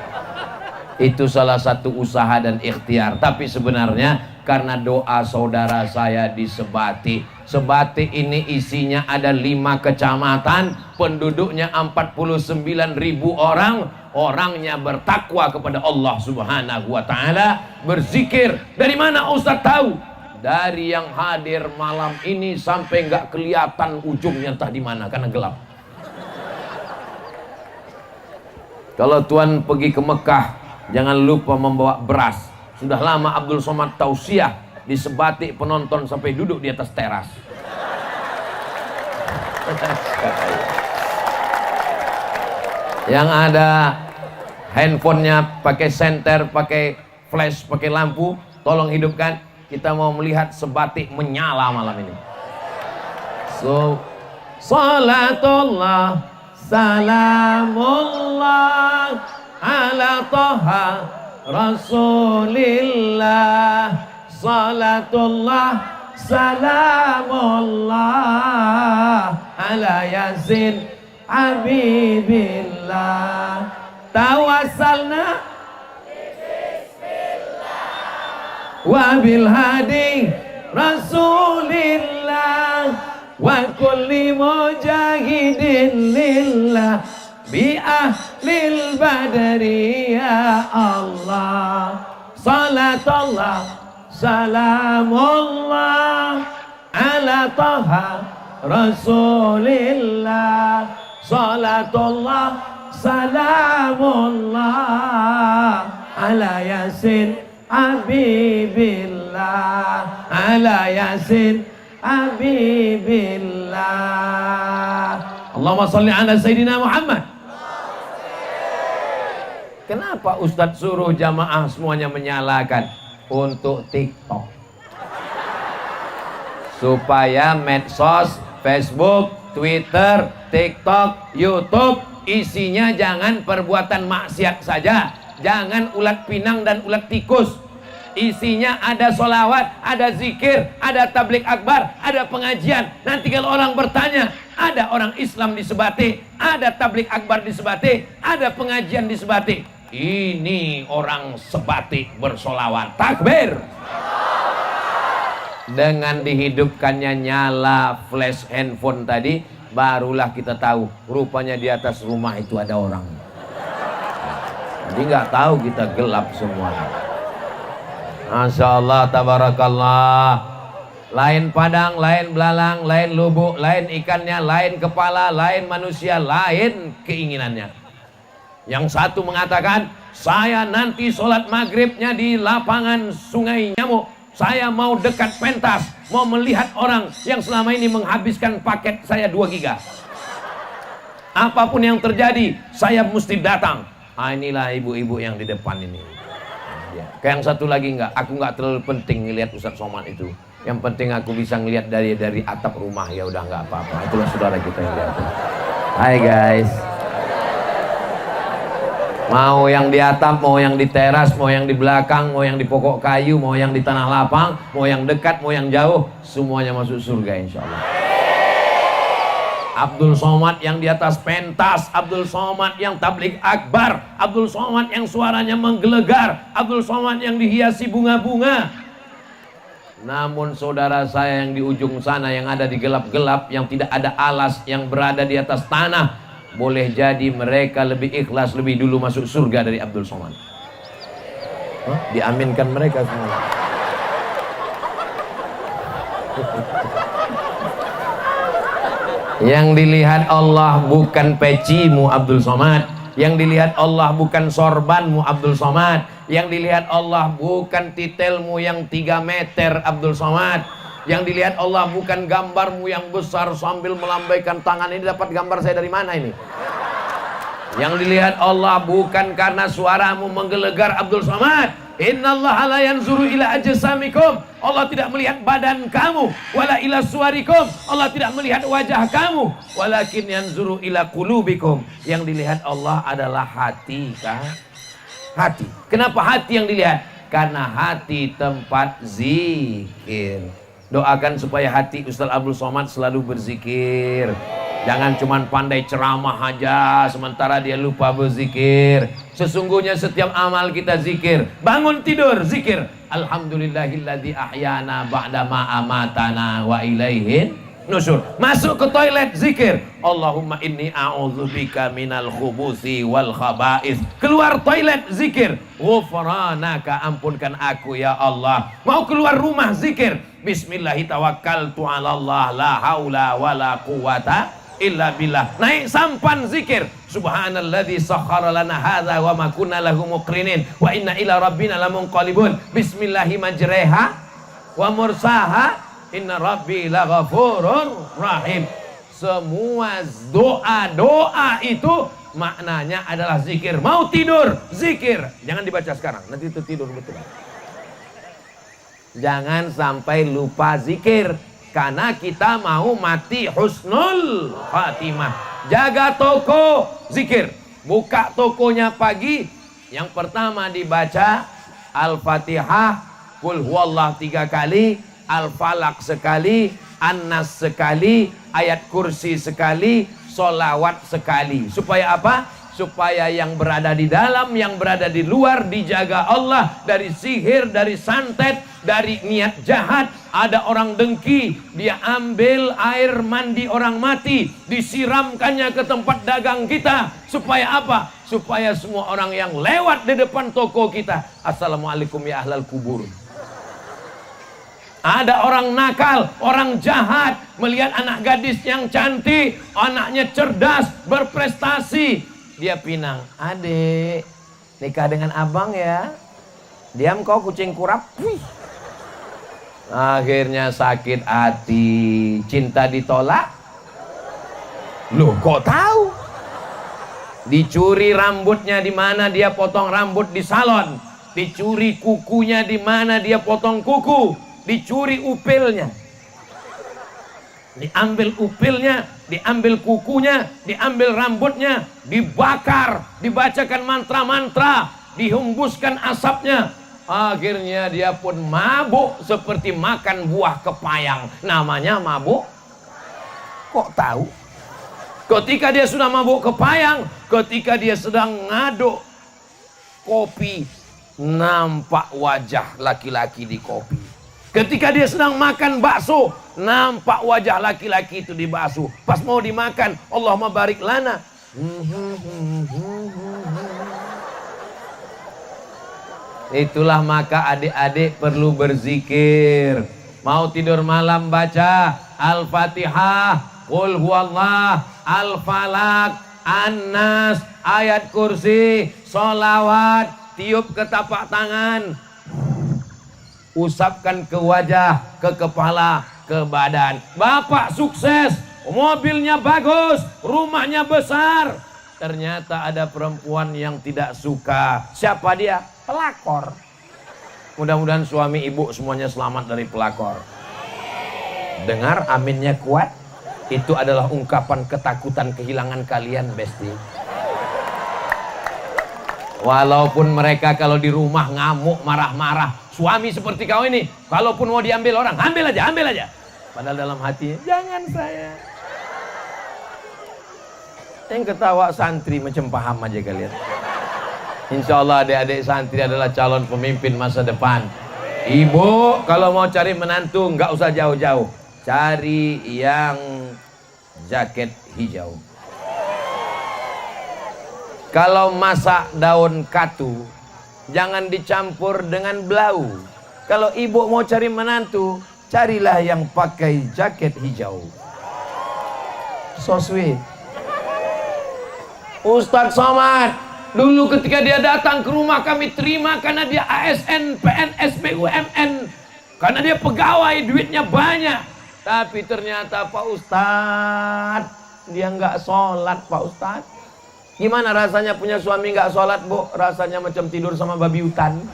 Itu salah satu usaha dan ikhtiar. Tapi sebenarnya karena doa saudara saya di Sebatik. Sebatik ini isinya ada 5 kecamatan, penduduknya 49.000 orang. Orangnya bertakwa kepada Allah Subhanahu wa Ta'ala, berzikir. Dari mana Ustaz tahu? Dari yang hadir malam ini sampai nggak kelihatan ujungnya entah di mana karena gelap. Kalau Tuan pergi ke Mekah, jangan lupa membawa beras. Sudah lama Abdul Somad tausiah di Sebatik, penonton sampai duduk di atas teras. Yang ada handphonenya pakai senter, pakai flash, pakai lampu, tolong hidupkan. Kita mau melihat Sebatik menyala malam ini. So, salatullah, salamullah ala Toha Rasulillah, salatullah salamullah ala yasin habibillah. Tawassalna wa bil hadi Rasulillah wa kulli mujahidin lillah bi ahlil badri ya Allah. Salatullah salamullah ala taha Rasulillah, salatullah salamullah ala yasin habibillah, ala yasin habibillah. Allahumma salli ala Sayyidina Muhammad. Kenapa Ustadz suruh jamaah semuanya menyalakan? Untuk TikTok, supaya medsos, Facebook, Twitter, TikTok, YouTube isinya jangan perbuatan maksiat saja, jangan ulat pinang dan ulat tikus. Isinya ada sholawat, ada zikir, ada tablik akbar, ada pengajian. Nanti kalau orang bertanya, ada orang Islam di Sebate, ada tablik akbar di Sebate, ada pengajian di Sebate. Ini orang Sebate bersolawat. Takbir. Dengan dihidupkannya nyala flash handphone tadi, barulah kita tahu rupanya di atas rumah itu ada orang. Jadi nggak tahu kita gelap semua. Masya Allah, tabarakallah. Lain padang, lain belalang, lain lubuk, lain ikannya, lain kepala, lain manusia, lain keinginannya. Yang satu mengatakan, saya nanti sholat maghribnya di lapangan Sungai Nyamuk. Saya mau dekat pentas, mau melihat orang yang selama ini menghabiskan paket saya 2 giga. Apapun yang terjadi, saya mesti datang. Ah, inilah ibu-ibu yang di depan ini. Ya. Kayak yang satu lagi enggak, aku enggak terlalu penting ngelihat Ustadz Somad itu. Yang penting aku bisa ngelihat dari atap rumah, ya udah enggak apa-apa. Itulah saudara kita yang lihat. Hai guys. Mau yang di atap, mau yang di teras, mau yang di belakang, mau yang di pokok kayu, mau yang di tanah lapang, mau yang dekat, mau yang jauh, semuanya masuk surga insya Allah. Abdul Somad yang di atas pentas, Abdul Somad yang tablik akbar, Abdul Somad yang suaranya menggelegar, Abdul Somad yang dihiasi bunga-bunga. Namun saudara saya yang di ujung sana, yang ada di gelap-gelap, yang tidak ada alas, yang berada di atas tanah, boleh jadi mereka lebih ikhlas, lebih dulu masuk surga dari Abdul Somad. Diaminkan mereka semua. Yang dilihat Allah bukan pecimu Abdul Somad, yang dilihat Allah bukan sorbanmu Abdul Somad, yang dilihat Allah bukan titelmu yang 3 meter Abdul Somad, yang dilihat Allah bukan gambarmu yang besar sambil melambaikan tangan. Ini dapat gambar saya dari mana ini? Yang dilihat Allah bukan karena suaramu menggelegar Abdul Somad. Innallaha la yanzuru ila ajsamikum. Allah tidak melihat badan kamu, wala ila suwarikum. Allah tidak melihat wajah kamu, walakin yanzuru ila qulubikum. Yang dilihat Allah adalah hati, kan? Hati. Kenapa hati yang dilihat? Karena hati tempat zikir. Doakan supaya hati Ustaz Abdul Somad selalu berzikir. Jangan cuma pandai ceramah aja sementara dia lupa berzikir. Sesungguhnya setiap amal kita zikir. Bangun tidur zikir. Alhamdulillahilladzi ahyana ba'dama amatana wa ilaihin nusyur. Masuk ke toilet zikir. Allahumma inni a'udzubika minal khubuthi wal khaba'is. Keluar toilet zikir. Ghufranaka, ampunkan aku ya Allah. Mau keluar rumah zikir. Bismillahi tawakkaltu 'ala Allah la haula wala quwata illa billah. Naik sampan zikir. Subhanalladzi sakhkhara lana hadza wa ma kunna lahu muqrinin wa inna ila rabbina lamunqalibun. Bismillahi majreha wa mursaha inna rabbi laghafurur rahim. Semua doa-doa itu maknanya adalah zikir. Mau tidur zikir. Jangan dibaca sekarang, nanti itu tidur betul. Jangan sampai lupa zikir, karena kita mau mati husnul khatimah. Jaga toko zikir. Buka tokonya pagi, Yang pertama dibaca Al-Fatihah, Qul huwallah 3 kali, Al-Falaq sekali, An-Nas sekali, ayat kursi sekali, solawat sekali. Supaya apa? Supaya yang berada di dalam, yang berada di luar dijaga Allah dari sihir, dari santet, dari niat jahat. Ada orang dengki, dia ambil air mandi orang mati, disiramkannya ke tempat dagang kita. Supaya apa? Supaya semua orang yang lewat di depan toko kita, assalamualaikum ya ahlal kubur. Ada orang nakal, orang jahat, melihat anak gadis yang cantik, anaknya cerdas, berprestasi, dia pinang, adek, nikah dengan abang ya. Diam kau kucing kurap. Wih. Akhirnya sakit hati, cinta ditolak. Loh, kok tahu? Dicuri rambutnya di mana dia potong rambut di salon, dicuri kukunya di mana dia potong kuku, dicuri upilnya. Diambil upilnya, diambil kukunya, diambil rambutnya, dibakar, dibacakan mantra-mantra, dihembuskan asapnya. Akhirnya dia pun mabuk seperti makan buah kepayang. Namanya mabuk. Kok tahu? Ketika dia sudah mabuk kepayang, ketika dia sedang ngaduk kopi, nampak wajah laki-laki di kopi. Ketika dia sedang makan bakso, nampak wajah laki-laki itu di bakso. Pas mau dimakan, Allahumma barik lana. Itulah maka adik-adik perlu berzikir. Mau tidur malam baca Al-Fatihah, Qul huwallah, Al-Falaq, An-Nas, ayat kursi, solawat, tiup ke tapak tangan, usapkan ke wajah, ke kepala, ke badan. Bapak sukses, mobilnya bagus, rumahnya besar. Ternyata ada perempuan yang tidak suka. Siapa dia? Pelakor. Mudah-mudahan suami ibu semuanya selamat dari pelakor. Dengar aminnya kuat. Itu adalah ungkapan ketakutan kehilangan kalian, Besti. Walaupun mereka kalau di rumah ngamuk, marah-marah. Suami seperti kau ini, kalaupun mau diambil orang, ambil aja, ambil aja. Padahal dalam hatinya, jangan saya. Yang ketawa santri macam paham aja kalian. Insya Allah adik-adik santri adalah calon pemimpin masa depan. Ibu kalau mau cari menantu nggak usah jauh-jauh, cari yang jaket hijau. Kalau masak daun katu, jangan dicampur dengan belau. Kalau ibu mau cari menantu, carilah yang pakai jaket hijau. So sweet. Ustadz Somad, dulu ketika dia datang ke rumah kami terima karena dia ASN, PNS, BUMN. Karena dia pegawai, duitnya banyak. Tapi ternyata Pak Ustadz, dia nggak sholat Pak Ustadz. Gimana rasanya punya suami nggak sholat, Bu? Rasanya macam tidur sama babi hutan.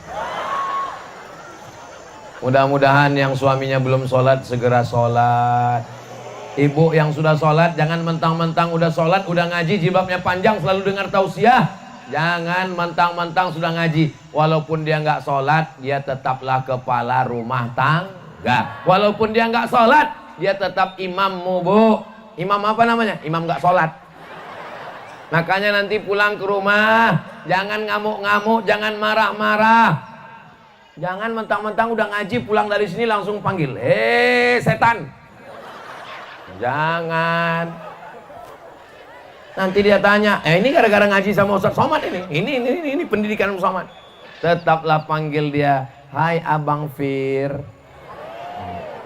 Mudah-mudahan yang suaminya belum sholat segera sholat. Ibu yang sudah sholat jangan mentang-mentang udah sholat, udah ngaji, jilbabnya panjang selalu dengar tausiah. Jangan mentang-mentang sudah ngaji, walaupun dia nggak sholat, dia tetaplah kepala rumah tangga. Walaupun dia nggak sholat, dia tetap imammu, Bu. Imam apa namanya? Imam nggak sholat. Makanya nanti pulang ke rumah, jangan ngamuk-ngamuk, jangan marah-marah. Jangan mentang-mentang udah ngaji, pulang dari sini langsung panggil, setan. Jangan. Nanti dia tanya, ini gara-gara ngaji sama Ustadz Somad ini. Ini pendidikan Somad. Tetaplah panggil dia, hai Abang Fir.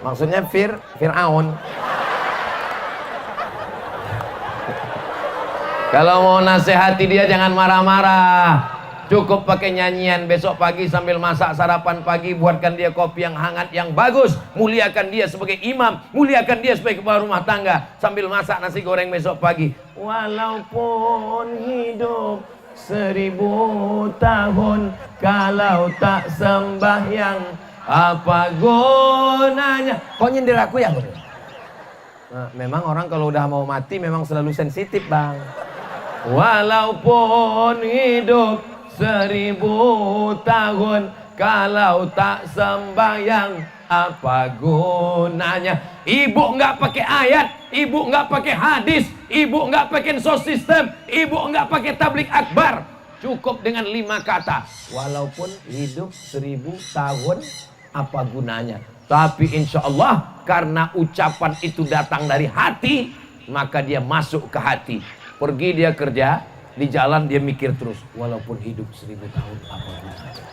Maksudnya Fir'aun. Kalau mau nasihati dia jangan marah-marah. Cukup pakai nyanyian. Besok pagi sambil masak sarapan pagi, buatkan dia kopi yang hangat, yang bagus. Muliakan dia sebagai imam, muliakan dia sebagai kepala rumah tangga. Sambil masak nasi goreng besok pagi. Walaupun hidup 1000 tahun, kalau tak sembahyang, apa gunanya? Kok nyindir aku ya? Nah, memang orang kalau udah mau mati memang selalu sensitif, Bang. Walaupun hidup 1000 tahun kalau tak sembahyang apa gunanya? Ibu nggak pakai ayat, ibu nggak pakai hadis, ibu nggak pakai sound system, ibu nggak pakai tablik akbar. Cukup dengan 5 kata. Walaupun hidup 1000 tahun, apa gunanya? Tapi insya Allah karena ucapan itu datang dari hati, maka dia masuk ke hati. Pergi dia kerja, di jalan dia mikir terus. Walaupun hidup 1000 tahun, apa gunanya?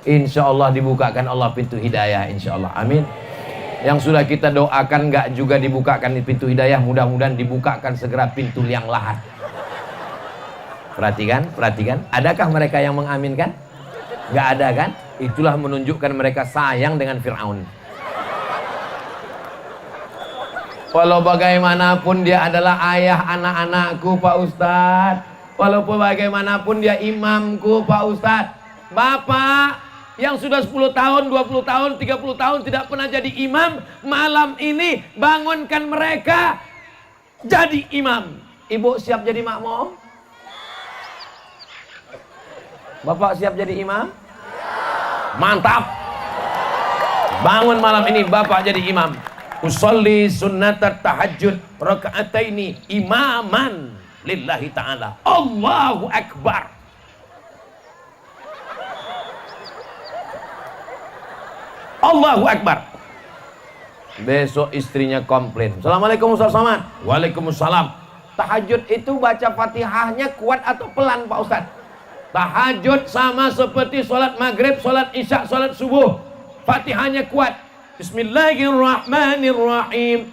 Insya Allah dibukakan Allah pintu hidayah, insya Allah, amin. Yang sudah kita doakan nggak juga dibukakan pintu hidayah, mudah-mudahan dibukakan segera pintu liang lahat. Perhatikan, perhatikan, adakah mereka yang mengaminkan? Nggak ada kan? Itulah menunjukkan mereka sayang dengan Fir'aun. Walau bagaimanapun dia adalah ayah anak-anakku Pak Ustadz, walaupun bagaimanapun dia imamku Pak Ustadz. Bapak yang sudah 10 tahun, 20 tahun, 30 tahun tidak pernah jadi imam, malam ini bangunkan mereka jadi imam. Ibu siap jadi makmum? Bapak siap jadi imam? Mantap. Bangun malam ini Bapak jadi imam. Usolli sunnatat tahajud raka'ataini imaman lillahi ta'ala. Allahu Akbar. Allahu Akbar. Besok istrinya komplain. Assalamualaikum Ustaz Somad. Waalaikumsalam. Tahajud itu baca Fatihahnya kuat atau pelan Pak Ustaz? Tahajud sama seperti sholat maghrib, sholat isya, sholat subuh. Fatihahnya kuat. Bismillahirrahmanirrahim.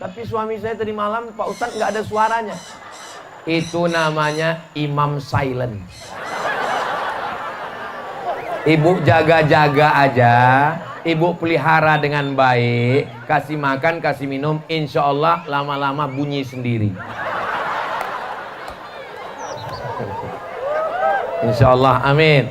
Tapi suami saya tadi malam Pak Ustaz nggak ada suaranya. Itu namanya imam silent. Ibu jaga-jaga aja. Ibu pelihara dengan baik, kasih makan, kasih minum, insya Allah lama-lama bunyi sendiri. Insya Allah, amin.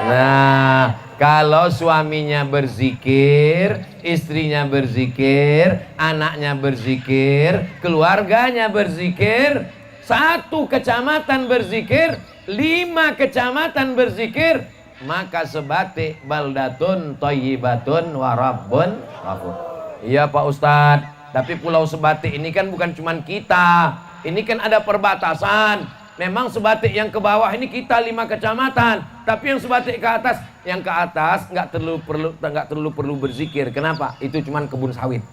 Nah, kalau suaminya berzikir, istrinya berzikir, anaknya berzikir, keluarganya berzikir, 1 kecamatan berzikir, 5 kecamatan berzikir, maka sebatik baldatun thayyibatun wa rabbun ghafur. Iya Pak Ustadz, tapi Pulau Sebatik ini kan bukan cuman kita, ini kan ada perbatasan. Memang Sebatik yang ke bawah ini kita 5 kecamatan, tapi yang Sebatik ke atas, nggak terlalu perlu berzikir. Kenapa? Itu cuman kebun sawit.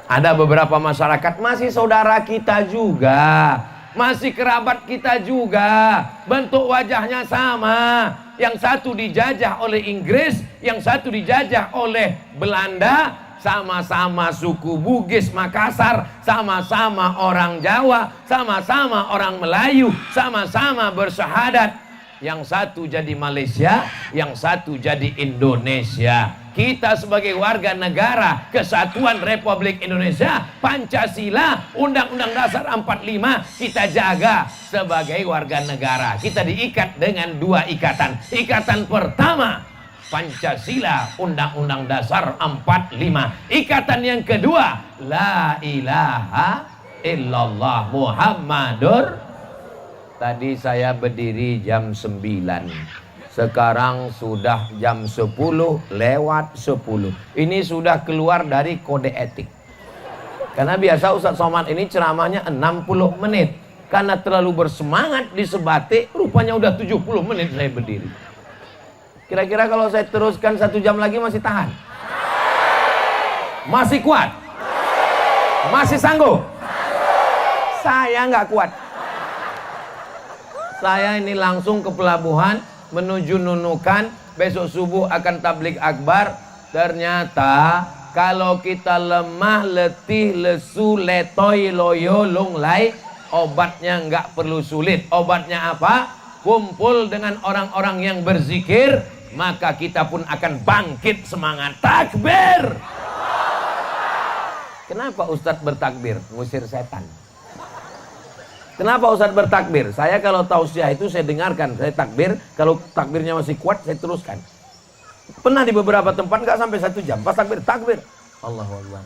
Ada beberapa masyarakat masih saudara kita juga, masih kerabat kita juga, bentuk wajahnya sama. Yang satu dijajah oleh Inggris, yang satu dijajah oleh Belanda, sama-sama suku Bugis Makassar, sama-sama orang Jawa, sama-sama orang Melayu, sama-sama bersyahadat. Yang satu jadi Malaysia, yang satu jadi Indonesia. Kita sebagai warga negara Kesatuan Republik Indonesia, Pancasila, Undang-Undang Dasar 45 kita jaga sebagai warga negara. Kita diikat dengan 2 ikatan. Ikatan pertama Pancasila, Undang-Undang Dasar 45. Ikatan yang kedua, la ilaha illallah Muhammadur. Tadi saya berdiri jam 9. Sekarang sudah jam 10 lewat 10. Ini sudah keluar dari kode etik. Karena biasa Ustaz Somad ini ceramahnya 60 menit. Karena terlalu bersemangat di Sebatik, rupanya udah 70 menit saya berdiri. Kira-kira kalau saya teruskan 1 jam lagi masih tahan? Masih kuat? Masih sanggup? Saya nggak kuat. Saya ini langsung ke pelabuhan menuju Nunukan, besok subuh akan tablik akbar. Ternyata kalau kita lemah, letih, lesu, letoy, loyo, lunglai, obatnya nggak perlu sulit. Obatnya apa? Kumpul dengan orang-orang yang berzikir, maka kita pun akan bangkit semangat. Takbir! Kenapa Ustadz bertakbir? Ngusir setan. Kenapa Ustadz bertakbir? Saya kalau tausiah itu saya dengarkan, saya takbir, kalau takbirnya masih kuat saya teruskan. Pernah di beberapa tempat nggak sampai 1 jam, pas takbir, takbir. Allahu Akbar.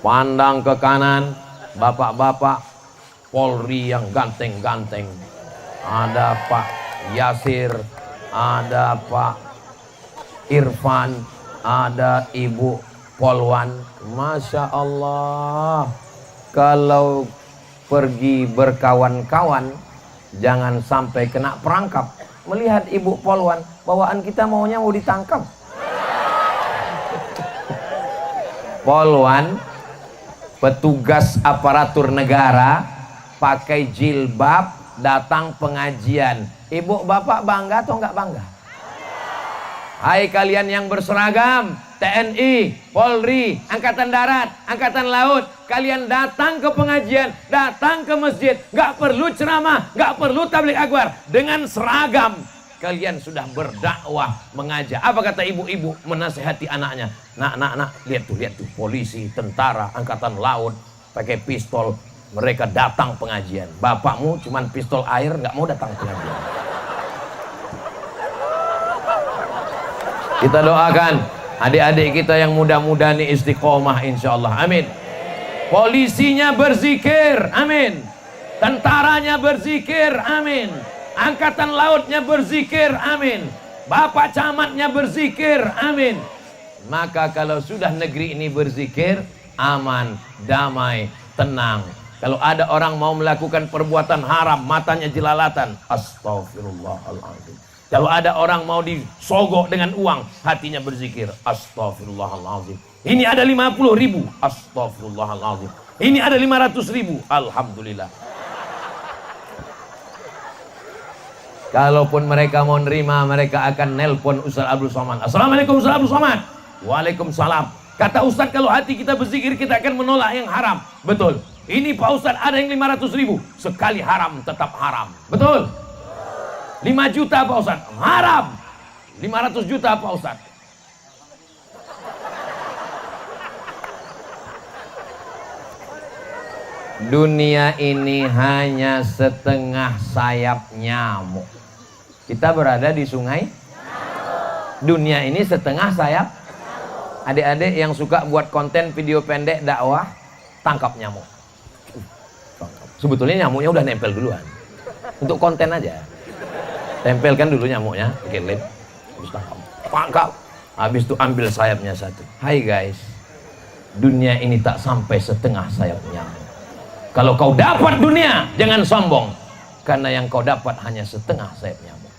Pandang ke kanan, bapak-bapak Polri yang ganteng-ganteng. Ada Pak Yasir, ada Pak Irfan, ada Ibu Polwan. Masya Allah. Kalau pergi berkawan-kawan, jangan sampai kena perangkap. Melihat Ibu Polwan, bawaan kita maunya mau ditangkap. Polwan, petugas aparatur negara, pakai jilbab, datang pengajian. Ibu bapak bangga atau enggak bangga? Hai kalian yang berseragam TNI, Polri, Angkatan Darat, Angkatan Laut, kalian datang ke pengajian, datang ke masjid, nggak perlu ceramah, nggak perlu tabligh akbar, dengan seragam kalian sudah berdakwah, mengajak. Apa kata ibu-ibu menasehati anaknya? Nak, lihat tuh, polisi, tentara, Angkatan Laut, pakai pistol, mereka datang pengajian. Bapakmu cuman pistol air, nggak mau datang pengajian. Kita doakan adik-adik kita yang muda-muda nih istiqomah insyaallah. Amin. Polisinya berzikir, amin. Tentaranya berzikir, amin. Angkatan Lautnya berzikir, amin. Bapak camatnya berzikir, amin. Maka kalau sudah negeri ini berzikir, aman, damai, tenang. Kalau ada orang mau melakukan perbuatan haram, matanya jelalatan, astagfirullahaladzim. Kalau ada orang mau disogok dengan uang, hatinya berzikir, astagfirullahaladzim. Ini ada 50.000, astagfirullahaladzim. Ini ada 500.000, alhamdulillah. Kalaupun mereka mau nerima, mereka akan nelpon Ustaz Abdul Somad. Assalamualaikum Ustaz Abdul Somad. Waalaikumsalam. Kata Ustaz, kalau hati kita berzikir, kita akan menolak yang haram. Betul. Ini Pak Ustaz ada yang 500.000. Sekali haram tetap haram. Betul. 5 juta Pak Ustaz, haram. 500 juta Pak Ustaz. Dunia ini hanya setengah sayap nyamuk. Kita berada di sungai. Dunia ini setengah sayap. Adik-adik yang suka buat konten video pendek dakwah, tangkap nyamuk. Sebetulnya nyamuknya udah nempel duluan. Untuk konten aja. Tempelkan dulu nyamuknya, pakai lem, habis tangkap, habis itu ambil sayapnya satu. Hai guys, dunia ini tak sampai setengah sayap nyamuk. Kalau kau dapat dunia, jangan sombong, karena yang kau dapat hanya setengah sayap nyamuk.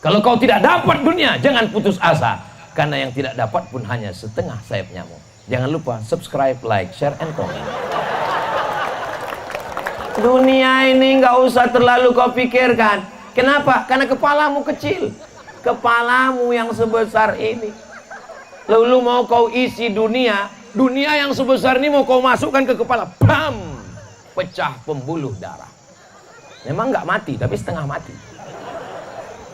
Kalau kau tidak dapat dunia, jangan putus asa, karena yang tidak dapat pun hanya setengah sayap nyamuk. Jangan lupa subscribe, like, share, and comment. Dunia ini nggak usah terlalu kau pikirkan. Kenapa? Karena kepalamu kecil. Kepalamu yang sebesar ini. Lalu mau kau isi dunia, dunia yang sebesar ini mau kau masukkan ke kepala. Bam! Pecah pembuluh darah. Memang nggak mati, tapi setengah mati.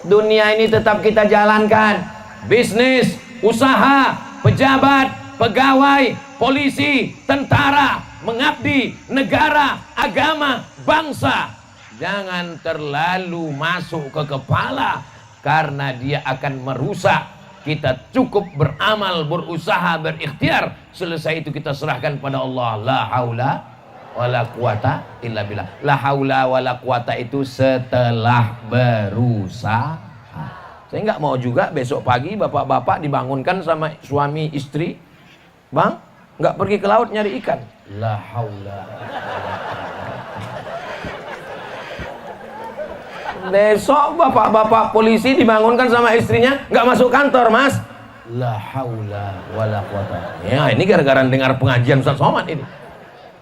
Dunia ini tetap kita jalankan. Bisnis, usaha, pejabat, pegawai, polisi, tentara, mengabdi, negara, agama, bangsa. Jangan terlalu masuk ke kepala, karena dia akan merusak. Kita cukup beramal, berusaha, berikhtiar. Selesai itu kita serahkan pada Allah. La haula wala quwata illa billah. La haula wala quwata itu setelah berusaha. Saya nggak mau juga besok pagi bapak-bapak dibangunkan sama suami istri, bang, nggak pergi ke laut nyari ikan. La haula. Besok bapak-bapak polisi dibangunkan sama istrinya, nggak masuk kantor, mas. La haula wala quwata. Ya, ini gara-gara dengar pengajian Ustaz Somad ini.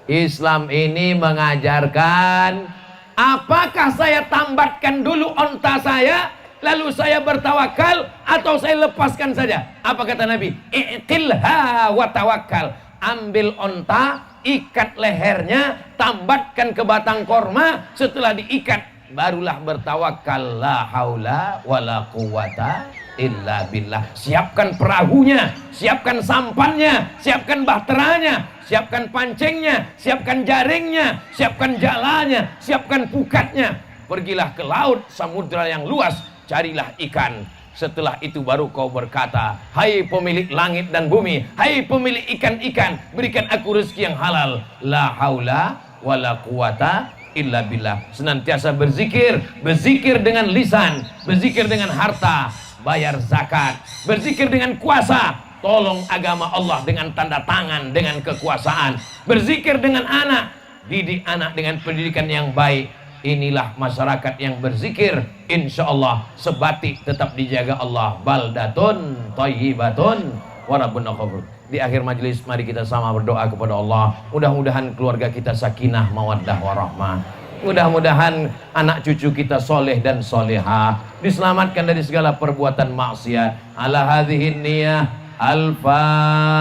Islam ini mengajarkan, apakah saya tambatkan dulu onta saya, lalu saya bertawakal, atau saya lepaskan saja? Apa kata Nabi? Iqilha wa tawakkal. Ambil onta, ikat lehernya, tambatkan ke batang korma, setelah diikat barulah bertawakal. La haula wala quwata illa billah. Siapkan perahunya, siapkan sampannya, siapkan bahteranya, siapkan pancingnya, siapkan jaringnya, siapkan jalannya, siapkan pukatnya. Pergilah ke laut, samudra yang luas, carilah ikan. Setelah itu baru kau berkata, hai pemilik langit dan bumi, hai pemilik ikan-ikan, berikan aku rezeki yang halal. La haula wala quwata illa billah. Senantiasa berzikir, berzikir dengan lisan, berzikir dengan harta, bayar zakat, berzikir dengan kuasa, tolong agama Allah dengan tanda tangan, dengan kekuasaan, berzikir dengan anak, didik anak dengan pendidikan yang baik. Inilah masyarakat yang berzikir, insya Allah sebati tetap dijaga Allah. Baldatun thayyibatun wa rabbun ghafur. Di akhir majelis mari kita sama berdoa kepada Allah, mudah-mudahan keluarga kita sakinah mawaddah warahmah, mudah-mudahan anak cucu kita soleh dan soleha, diselamatkan dari segala perbuatan maksiat. Ala hadhihi niyah, al-fatihah.